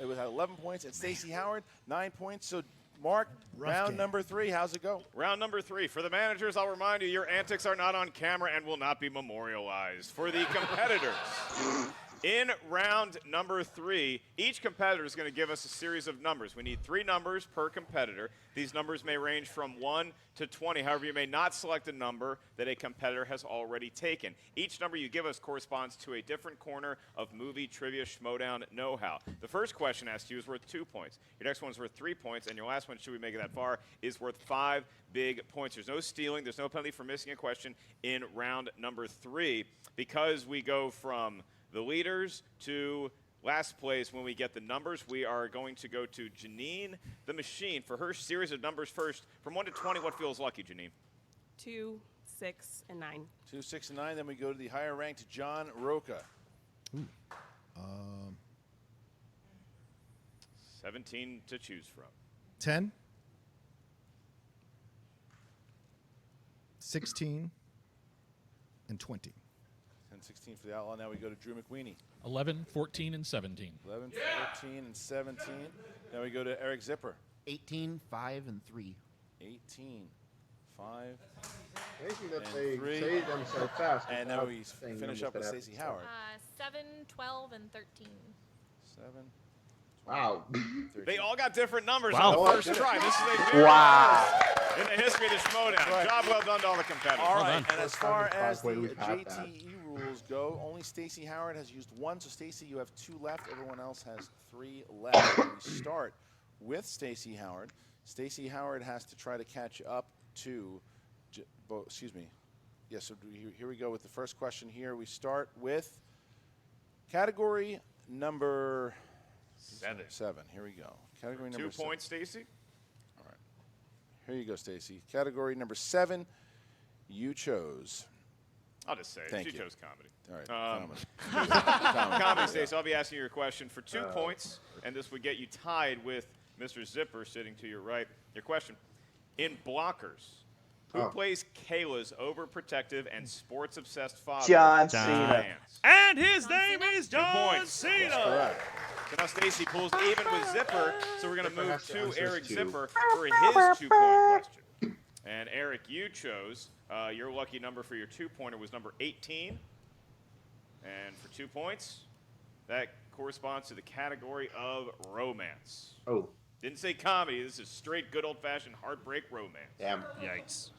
it was at 11 points, and Stacey Howard 9 points. So, Mark, round number 3, how's it go? Round number 3. For the managers, I'll remind you, your antics are not on camera and will not be memorialized. For the competitors, in round number 3, each competitor is going to give us a series of numbers. We need 3 numbers per competitor. These numbers may range from 1 to 20. However, you may not select a number that a competitor has already taken. Each number you give us corresponds to a different corner of movie trivia Schmoedown know-how. The first question asked you is worth 2 points. Your next one is worth 3 points, and your last one, should we make it that far, is worth 5 big points. There's no stealing. There's no penalty for missing a question in round number 3 because we go from the leaders to last place. When we get the numbers, we are going to go to Janine the Machine for her series of numbers first. From 1 to 20, what feels lucky, Janine? 2, 6, and 9. 2, 6, and 9. Then we go to the higher ranked John Rocha. 17 to choose from. 10. 16. And 20. 10, 16 for the Outlaw. Now we go to Drew McWeeny. 11, 14, and 17. 11, 14, and 17. Now we go to Eric Zipper. 18, 5, and 3. 18, 5, Amazing that and they 3. say them so fast. And now without we saying finish numbers up with that Stacey happen. Howard. 7, 12, and 13. 7. Wow. They all got different numbers Wow. on the first try. This is a very in the history of the Schmoedown. Right. Job well done to all the competitors. All Well right, done. and as far as the we've had that. JTE rules go, only Stacey Howard has used 1. So, Stacey, you have 2 left. Everyone else has 3 left. And we start with Stacey Howard. Stacey Howard has to try to catch up to, excuse me. Yes, so here we go with the first question here. We start with category number 7. Here we go. Category number 2 7. points, Stacey. All right. Here you go, Stacey. Category number 7, you chose. I'll just say Thank it. She you. chose comedy. All right. Comedy, Stacey. I'll be asking you a question for 2 points, and this would get you tied with Mr. Zipper sitting to your right. Your question. In Blockers, who plays Kayla's overprotective and sports-obsessed father? John Cena. And his name is 2 John points. Cena. Correct. So now Stacey pulls even with Zipper, so we're going to Zipper move has to to answer Eric 2. Zipper for his 2-point question. And Eric, you chose your lucky number for your 2-pointer was number 18. And for 2 points, that corresponds to the category of romance. Oh. Didn't say comedy. This is straight, good old-fashioned heartbreak romance. Damn. Yikes.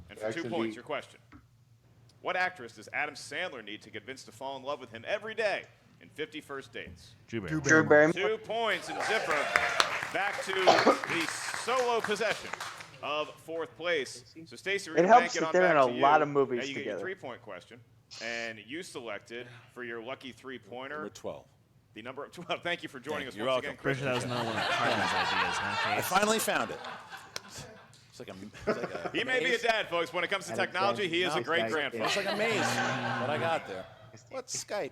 And for 2 Actually- points, your question. What actress does Adam Sandler need to get Vince to fall in love with him every day in 50 First Dates? Drew Barrymore. Drew Barrymore. 2 points, and Zipper back to the solo possession of 4th place. So, Stacey, we're It going to helps bank it that on they're back in a to lot you. of movies Now you get your together. 3-point question, and you selected for your lucky 3-pointer. Number 12. The number of 12. Thank you for joining us You're once welcome. again, Chris. Pretty sure that was not one of Carmen's ideas, huh, I Case? finally found it. It's like a He may be a dad, folks. When it comes to technology, he is a great grandfather. It's like a maze. What I got there. What's Skype?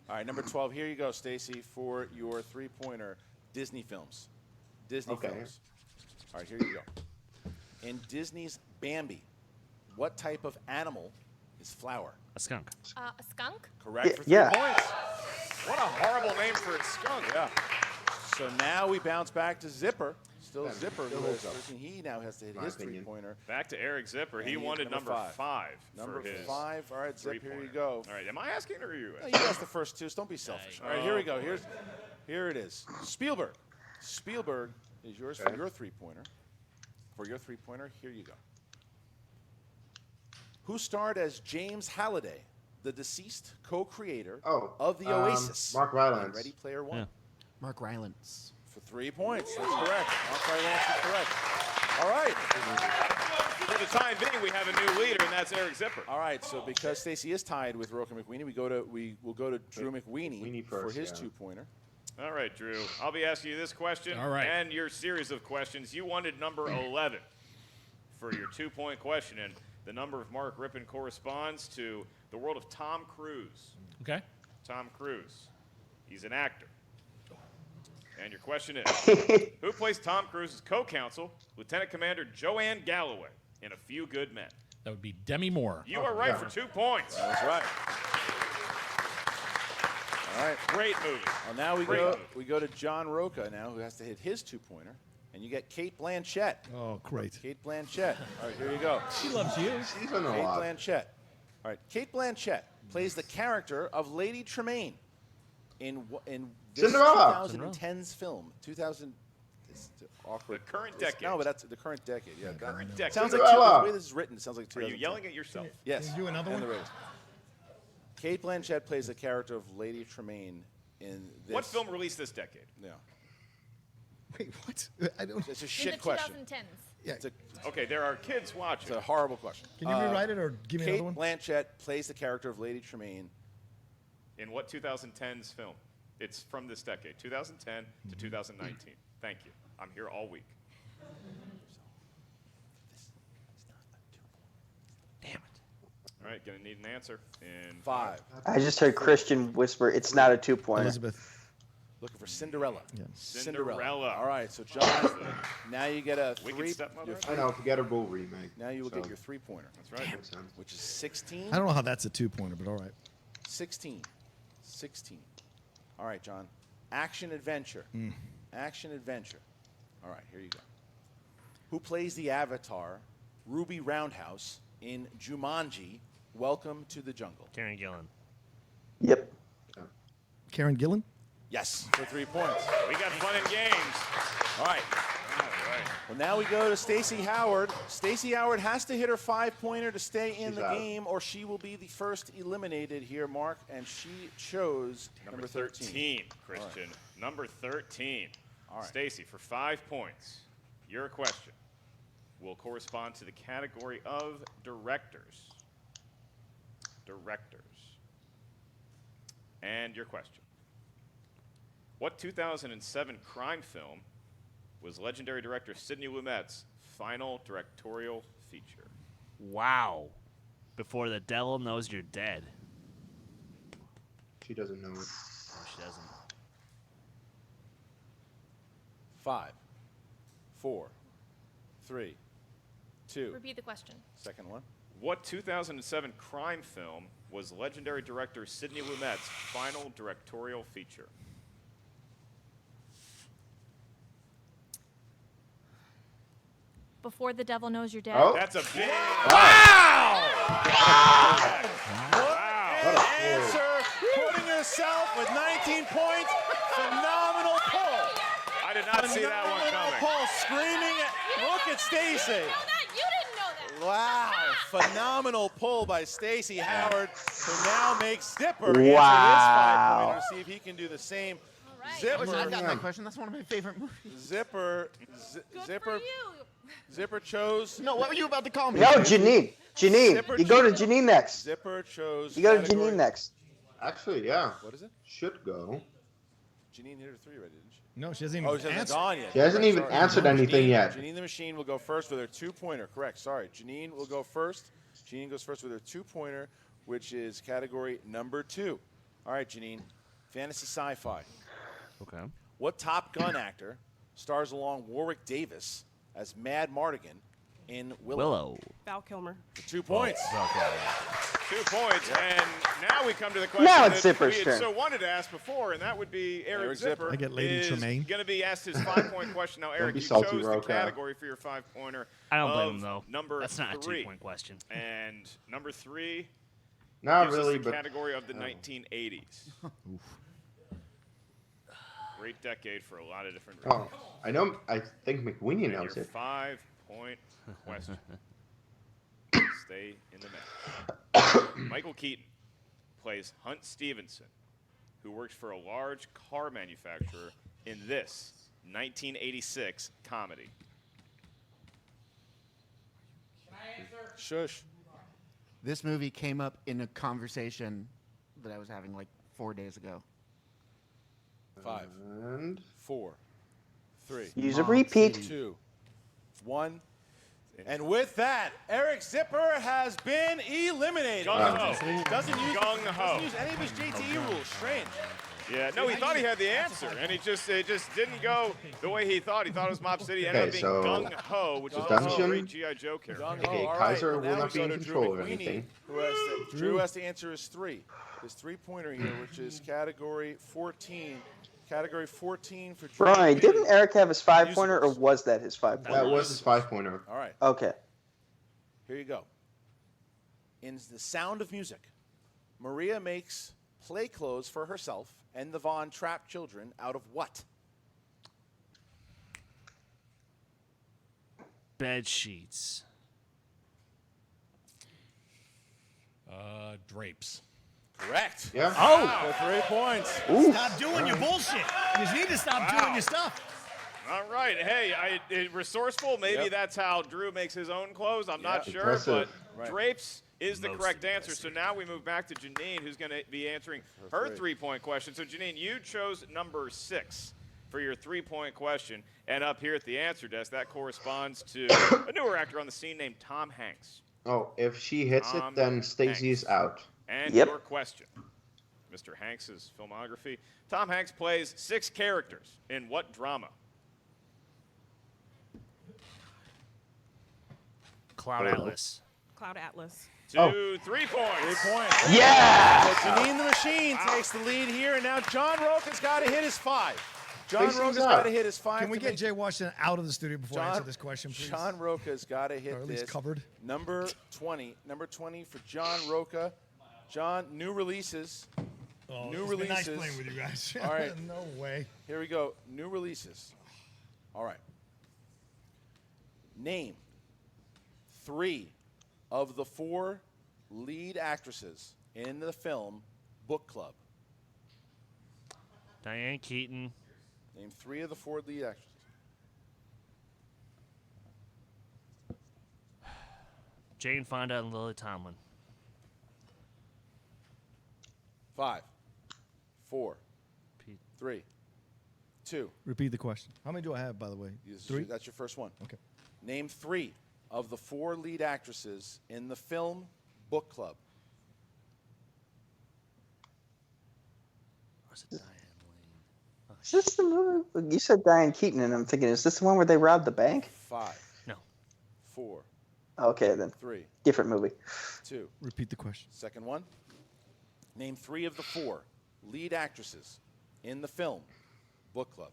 All right, number 12. Here you go, Stacey, for your 3-pointer. Disney films. Disney films. All right, here you go. In Disney's Bambi, what type of animal is Flower? A skunk. A skunk? Correct for 3 Yeah. points. What a horrible name for a skunk. Yeah. So now we bounce back to Zipper. Still Zipper. He now has to hit his 3-pointer. Back to Eric Zipper. He And he wanted number number 5 Number for his 5. All right, Zip, here you 3-pointer. go. All right, am I asking or are you No, asking? you asked the first 2, so don't be selfish. All right, here we go. Here it is. Spielberg. Spielberg is yours for your 3-pointer. For your 3-pointer, here you go. Who starred as James Halliday, the deceased co-creator of the Oasis? Mark Rylance. Ready Player One. Mark Rylance. For 3 points. That's correct. Onside answer is correct. All right. For the time being, we have a new leader, and that's Eric Zipper. All right. So because Stacy is tied with Rocha McWeeny, we will go to Drew McWeeny for his 2-pointer. All right, Drew. I'll be asking you this question and your series of questions. You wanted number 11 for your 2-point question, and the number of Mark Rippon corresponds to the world of Tom Cruise. Okay. Tom Cruise. He's an actor. And your question is, who plays Tom Cruise's co-counsel, Lieutenant Commander Joanne Galloway, in A Few Good Men? That would be Demi Moore. You are right for 2 points. That's right. All right. Great movie. Well, now we go to John Rocha now, who has to hit his 2-pointer. And you get Kate Blanchett. Oh, great. Kate Blanchett. All right, here you go. She loves you. Kate Blanchett. All right, Kate Blanchett plays the character of Lady Tremaine in this Cinderella. 2010's film. 2000. It's awkward. The current decade. No, but that's the current decade. Yeah. Current decade. Sounds like Cinderella. the way this is written. It sounds like 2010. Are you yelling at yourself? Yes. Can you do another one? Kate Blanchett plays the character of Lady Tremaine in this. What film released this decade? Yeah. Wait, what? I don't. It's a shit question. In the 2010s. Yeah. Okay, there are kids watching. It's a horrible question. Can you rewrite it or give me Kate another one? Blanchett plays the character of Lady Tremaine. In what 2010's film? It's from this decade, 2010 to 2019. Thank you. I'm here all week. Damn it. All right, gonna need an answer in 5. I just heard Christian whisper, it's not a 2-pointer. Elizabeth. Looking for Cinderella. Yeah. Cinderella. All right, so John, now you get a Wicked 3. Stepmother? Unforgettable remake. Now you will get your 3-pointer. That's right. Which is 16. I don't know how that's a 2-pointer, but all right. 16. All right, John. Action adventure. Action adventure. All right, here you go. Who plays the avatar, Ruby Roundhouse, in Jumanji, Welcome to the Jungle? Karen Gillan. Yep. Karen Gillan? Yes, for 3 points. We got fun and games. All right. Well, now we go to Stacey Howard. Stacey Howard has to hit her 5-pointer to stay in the game, or she will be the first eliminated here, Mark. And she chose number 13. Christian. Right. Number 13. All right. Stacey, for 5 points. Your question will correspond to the category of directors. And your question. What 2007 crime film was legendary director Sidney Lumet's final directorial feature? Wow. Before the Devil Knows You're Dead. She doesn't know it. No, she doesn't. 5, 4, 3, 2. Repeat the question. Second one. What 2007 crime film was legendary director Sidney Lumet's final directorial feature? Before the Devil Knows You're Dead. Oh. That's a big. Wow! What An answer, putting herself with 19 points. Phenomenal pull. I did not see that one coming. Pull, screaming at, look at Stacey. You didn't know that. Wow, phenomenal pull by Stacey Howard, who now makes Zipper answer his 5-pointer. See if he can do the same. Right. Zipper. I got that question. That's one of my favorite movies. Zipper. Good for you. Zipper chose. No, what were you about to call me? No, Janine. Zipper You go to Janine next. Zipper chose. You go to category- Janine next. Actually, yeah. What is it? Should go. Janine hit her 3 right, didn't she? No, she hasn't even She hasn't answered. gone yet. She hasn't even answered anything yet. Janine the Machine will go first with her 2-pointer. Correct. Sorry. Janine will go first. Janine goes first with her 2-pointer, which is category number 2. All right, Janine. Fantasy sci-fi. Okay. What Top Gun actor stars along Warwick Davis as Mad Mardigan in Willow? Val Kilmer. 2 points. 2 points, and now we come to the question Now it's that Zipper's we had turn. so wanted to ask before, and that would be Eric Zipper. I get Lady is Tremaine. going to be asked his 5-point question. Now, Eric, be you salty, chose the Rocha. category for your 5-pointer. I don't blame of him, though. Number That's not 3. a 2-point question. And number 3 Not gives us really, the but category of the 1980s. Great decade for a lot of different reasons. I know. I think McWeeny And knows your it. 5-point question. Stay in the match. Michael Keaton plays Hunt Stevenson, who works for a large car manufacturer in this 1986 comedy? Shush. This movie came up in a conversation that I was having like 4 days ago. 5, And 4, 3. Use a repeat. 2, 1. And with that, Eric Zipper has been eliminated. Gung-ho. Doesn't use Gung-ho. any of his JTE rules. Strange. Yeah, no, he thought he had the answer, and it just didn't go the way he thought. He thought it was Mob City. It ended up being Gung-ho, which is also a great G.I. Joe character. Okay, Kaiser will not be in control of anything. Drew has to answer his 3. His 3-pointer here, which is category 14. Category 14 for Drew. Brian, didn't Eric have his 5-pointer, or was that his 5-pointer? That was his 5-pointer. All right. Okay. Here you go. In The Sound of Music, Maria makes play clothes for herself and the Vaughn trapped children out of what? Bed sheets. Drapes. Correct. Yeah. For 3 points. Stop doing your bullshit. You just need to stop doing your stuff. All right. Hey, resourceful. Maybe that's how Drew makes his own clothes. I'm not sure, Impressive. but drapes is the correct answer. So now we move back to Janine, who's going to be answering her 3-point question. So, Janine, you chose number 6 for your 3-point question. And up here at the answer desk, that corresponds to a newer actor on the scene named Tom Hanks. Oh, if she hits it, then Stacy is out. And your question, Mr. Hanks' filmography. Tom Hanks plays 6 characters in what drama? Cloud Atlas. Cloud Atlas. 2, 3 points. 3 points. Yeah! So Janine the Machine takes the lead here, and now John Rocha's got to hit his 5. John Rocha's got to hit his 5. Can we get Jay Washington out of the studio before I answer this question, please? John Rocha's got to hit or at least this. covered. Number 20 for John Rocha. John, new releases. Oh, New it's been releases. nice playing with you guys. All right. No way. Here we go. New releases. All right. Name 3 of the 4 lead actresses in the film Book Club. Diane Keaton. Name 3 of the 4 lead actresses. Jane Fonda and Lily Tomlin. 5, 4, 3, 2. Repeat the question. How many do I have, by the way? 3? That's your first one. Okay. Name 3 of the 4 lead actresses in the film Book Club. Was it Diane Lane? Is this the movie? You said Diane Keaton, and I'm thinking, is this the one where they robbed the bank? 5. No. 4. Okay, then. 3. Different movie. 2. Repeat the question. Second one. Name 3 of the 4 lead actresses in the film Book Club.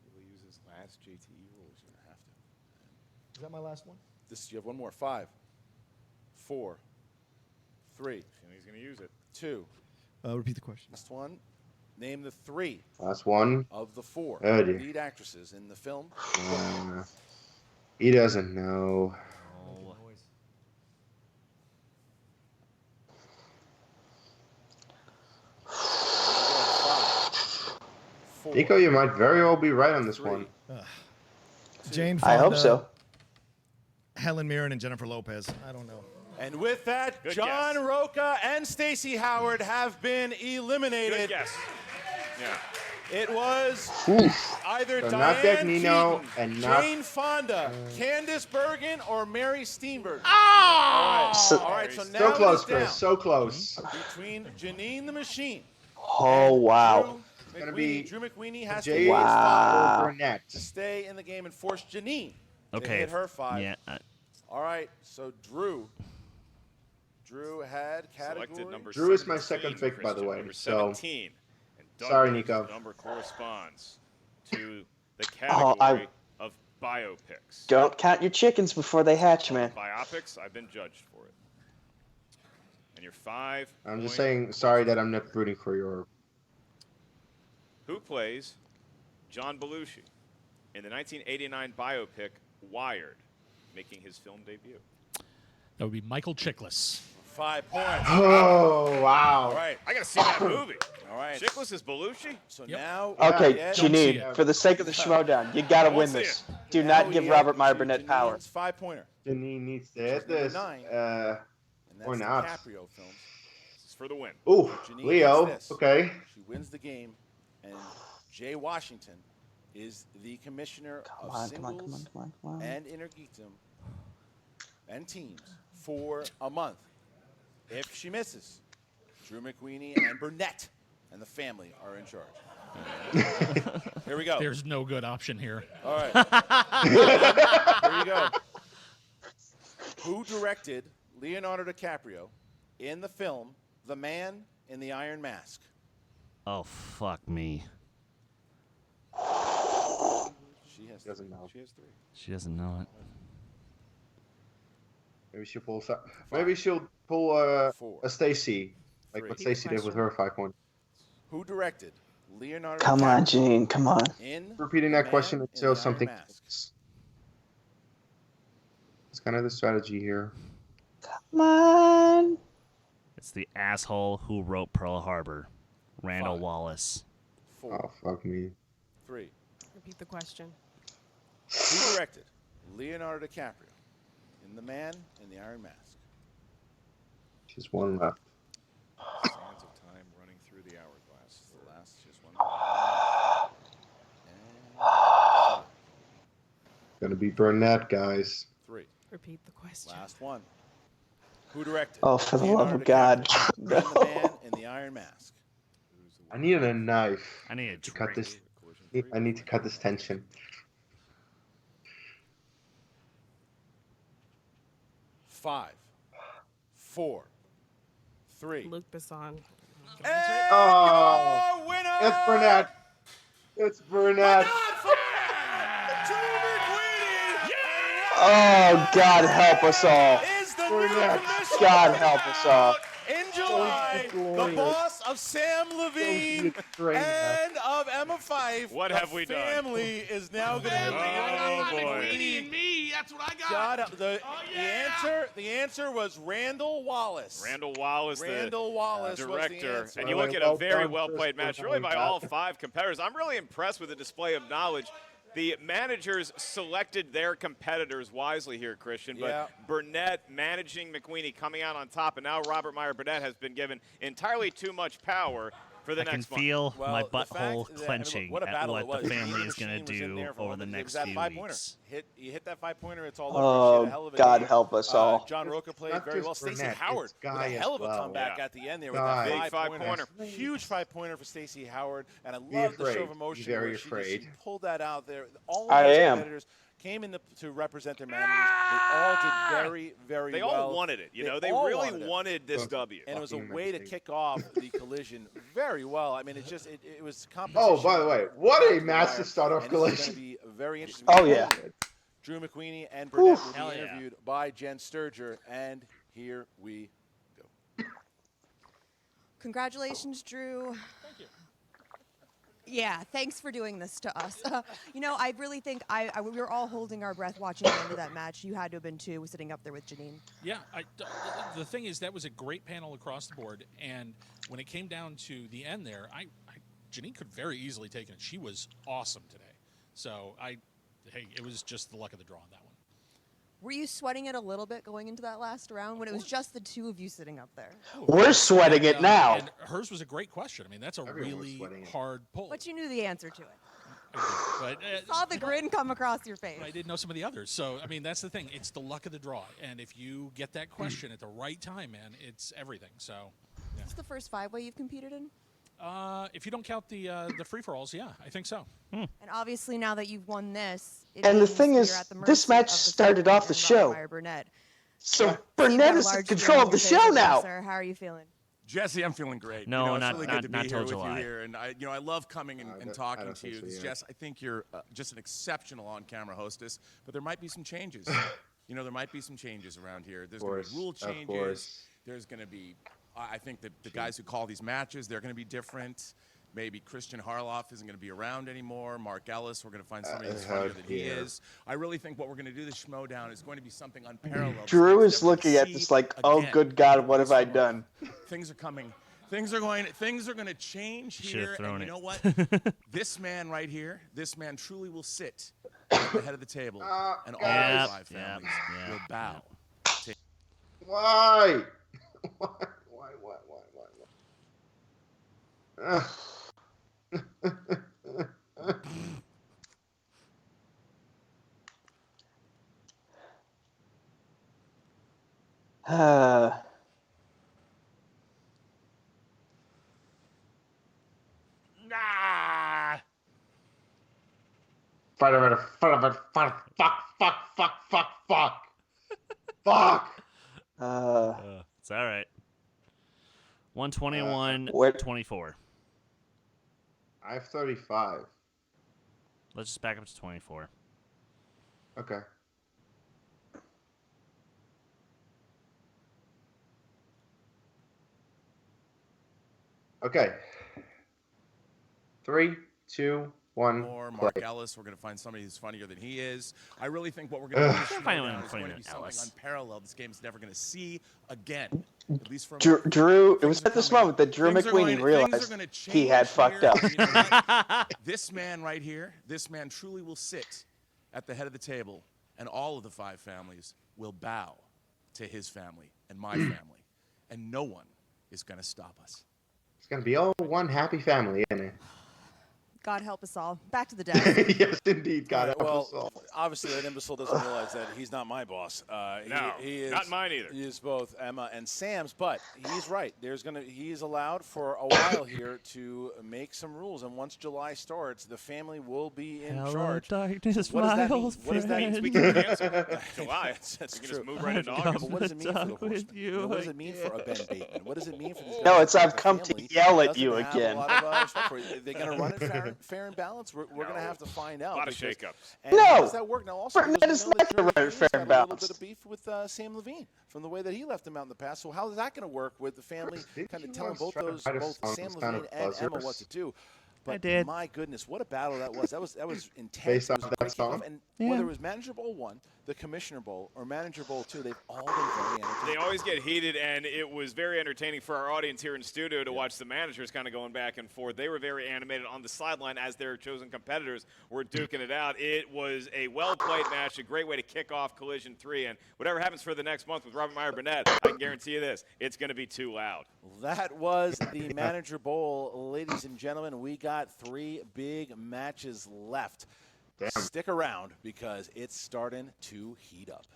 Will he use his last JTE rule? He's going to have to. Is that my last one? You have one more. 5, 4, 3. He's going to use it. 2. Repeat the question. Last one. Name the 3 Last one. of the 4 Oh, dear. lead actresses in the film. He doesn't know. Nico, you might very well be right on this one. Jane Fonda. I hope so. Helen Mirren and Jennifer Lopez. I don't know. And with that, Good John guess. Rocha and Stacey Howard have been eliminated. Good guess. Yeah. It was either So not Beck Diane Nino Keaton, and not- Jane Fonda, Candice Bergen, or Mary Steenburgen. So- All right, so now So close, it is down Chris. So close. between Janine the Machine. Oh, wow. It's gonna be Drew McWeeny has to Jay hit his 5 or Burnett. to stay in the game and force Janine to Okay. hit her 5. Yeah. All right, so Drew had Selected category. number Drew is my 17, second pick, by the Christian, way, Number so- 17. And Sorry, Douglas' Nico. number corresponds to the category of biopics. Don't count your chickens before they hatch, man. Biopics, I've been judged for it. And your 5. I'm just saying sorry that I'm not rooting for your... Who plays John Belushi in the 1989 biopic Wired, making his film debut? That would be Michael Chiklis. 5 points. Oh, wow. All right. I got to see that movie. All right. Chickless is Belushi? So now. Okay, yeah, Janine, for the sake of the Schmoedown, you got to win this. Do not give Robert Meyer Burnett power. 5-pointer. Janine needs to hit this. And that's Or not. DiCaprio films. This is for the win. Ooh, Janine Leo. gets this. Okay. She wins the game, and Jay Washington is the commissioner of singles and intergeekdom and teams for a month. If she misses, Drew McWeeny and Burnett and the family are in charge. Here we go. There's no good option here. All right. Here you go. Who directed Leonardo DiCaprio in the film The Man in the Iron Mask? Oh, fuck me. She doesn't know. She has 3. She doesn't know it. Maybe she'll pull. Maybe she'll pull a Stacy, like what Stacy did with her 5 point. Who directed Leonardo? Come on, Gene. Come on. Repeating that question until something. It's kind of the strategy here. Come on. It's the asshole who wrote Pearl Harbor, Randall Wallace. 4. Oh, fuck me. 3. Repeat the question. Who directed Leonardo DiCaprio in The Man in the Iron Mask? Just one left. Sands of time running through the hourglass. The last just one. Gonna be Burnett, guys. 3. Repeat the question. Last one. Who directed? Oh, for the love of God. No. The Man in the Iron Mask. I need a knife. I need to cut this. I need to cut this tension. 5, 4, 3. Luke Besson. Oh, winner! It's Burnett. It's Burnett. Oh, God help us all. Is the Burnett. God help us all. In July, the boss of Sam Levine and of Emma Fife. What have we done? Family is now going to. Oh, boy. and me. That's what I got. The answer was Randall Wallace. Randall Wallace, Randall Wallace was the director. answer. And you look at a very well-played match, really by all 5 competitors. I'm really impressed with the display of knowledge. The managers selected their competitors wisely here, Christian, but Burnett managing McWeeny coming out on top, and now Robert Meyer Burnett has been given entirely too much power for the I next can feel Well, my the butthole fact that- clenching what a at battle what it was. the family Neither is going machine to was in do there for over one the minute. It next was that few 5-pointer. weeks. You hit that 5-pointer, it's all over. She had a hell of a God game. help us all. John Rocha played not very just well. Stacey Burnett, Howard it's with a Guy hell as of a well. comeback Yeah. at the end there with Guy. that Big 5-pointer. 5-pointer. Huge 5-pointer for Stacey Howard, and I Be love the show afraid. of emotion Be very where she afraid. pulled that out there. All I of those am. competitors came in to represent their managers. They all did very, very They well. all wanted it. You know, they all really it. wanted this W. And it was a Fucking way to amazing. kick off the collision very well. I mean, it was competition. Oh, by the way, what a match to start off And this is going collision. to be very interesting. Oh, yeah. Drew McWeeny and Burnett will Hell be yeah. interviewed by Jen Sturger, and here we go. Congratulations, Drew. Thank you. Yeah, thanks for doing this to us. You know, I really think we were all holding our breath watching the end of that match. You had to have been too, sitting up there with Janine. Yeah, the thing is, that was a great panel across the board, and when it came down to the end there, Janine could very easily take it. She was awesome today. So, hey, it was just the luck of the draw on that one. Were you sweating it a little bit going into that last round when it was just the two of you sitting up there? We're sweating it now. And hers was a great question. I mean, that's a really hard pull. But you knew the answer to it. But, Saw the grin come across your face. I didn't know some of the others. So, I mean, that's the thing. It's the luck of the draw. And if you get that question at the right time, man, it's everything. So, yeah. Is this the first 5-way you've competed in? If you don't count the free-for-alls, yeah, I think so. And obviously, now that you've won this, And the thing is, this match started off the show. Burnett. So Burnett is in control of the show now. Sir, how are you feeling? Jesse, I'm feeling great. No, it's really good to be not here till with July. you here, and I love coming and talking to you. Because Jess, I think you're just an exceptional on-camera hostess. But there might be some changes. There might be some changes around here. There's going to be rule changes. There's going to be, I think that the guys who call these matches, they're going to be different. Maybe Christian Harloff isn't going to be around anymore. Mark Ellis, we're going to find somebody who's funnier than he is. I really think what we're going to do this Schmoedown is going to be something unparalleled. Drew is looking at this like, oh, good God, what have I done? Things are coming. Things are going to change here. And you know what? This man right here, this man truly will sit at the head of the table, and all the 5 families will bow. Why? Why? Fuck. It's all right. 121-24. I have 35. Let's just back up to 24. Okay. Okay. 3, 2, 1. Or Mark Ellis, we're going to find somebody who's funnier than he is. I really think what we're going to do is going to be something unparalleled. This game is never going to see again. At least from Drew, it was at this moment that Drew McWeeny realized he had fucked up. You know this man right here, this man truly will sit at the head of the table, and all of the 5 families will bow to his family and my family, and no one is going to stop us. It's going to be all one happy family, isn't it? God help us all. Back to the desk. Yes, indeed. God help us all. Obviously, that imbecile doesn't realize that he's not my boss. He is not mine either. He is both Emma and Sam's, but he's right. He's allowed for a while here to make some rules, and once July starts, the family will be in charge. Darkness, what does that mean? What does that mean? Speaking of cancer, July. That's we can true. just move right into August. But what does it mean for the Horsemen? What does it mean for a Ben Bateman? What does it mean for these guys? No, it's I've come to yell at you again. They're going to run it fair and balanced. We're going to have to find out. A lot of shakeups. How does that work? Now, also, that is not going to run fair and balanced. A little bit of beef with Sam Levine from the way that he left him out in the past. So how is that going to work with the family kind of telling both Sam Levine and Emma what to do? But my goodness, what a battle that was. That was intense. Based off that song? And whether it was Manager Bowl 1, the Commissioner Bowl, or Manager Bowl 2, they've all been very entertaining. They always get heated, and it was very entertaining for our audience here in studio to watch the managers kind of going back and forth. They were very animated on the sideline as their chosen competitors were duking it out. It was a well-played match, a great way to kick off Collision 3, and whatever happens for the next month with Robert Meyer Burnett, I can guarantee you this, it's going to be too loud. That was the Manager Bowl, ladies and gentlemen. We got 3 big matches left. Damn. Stick around because it's starting to heat up.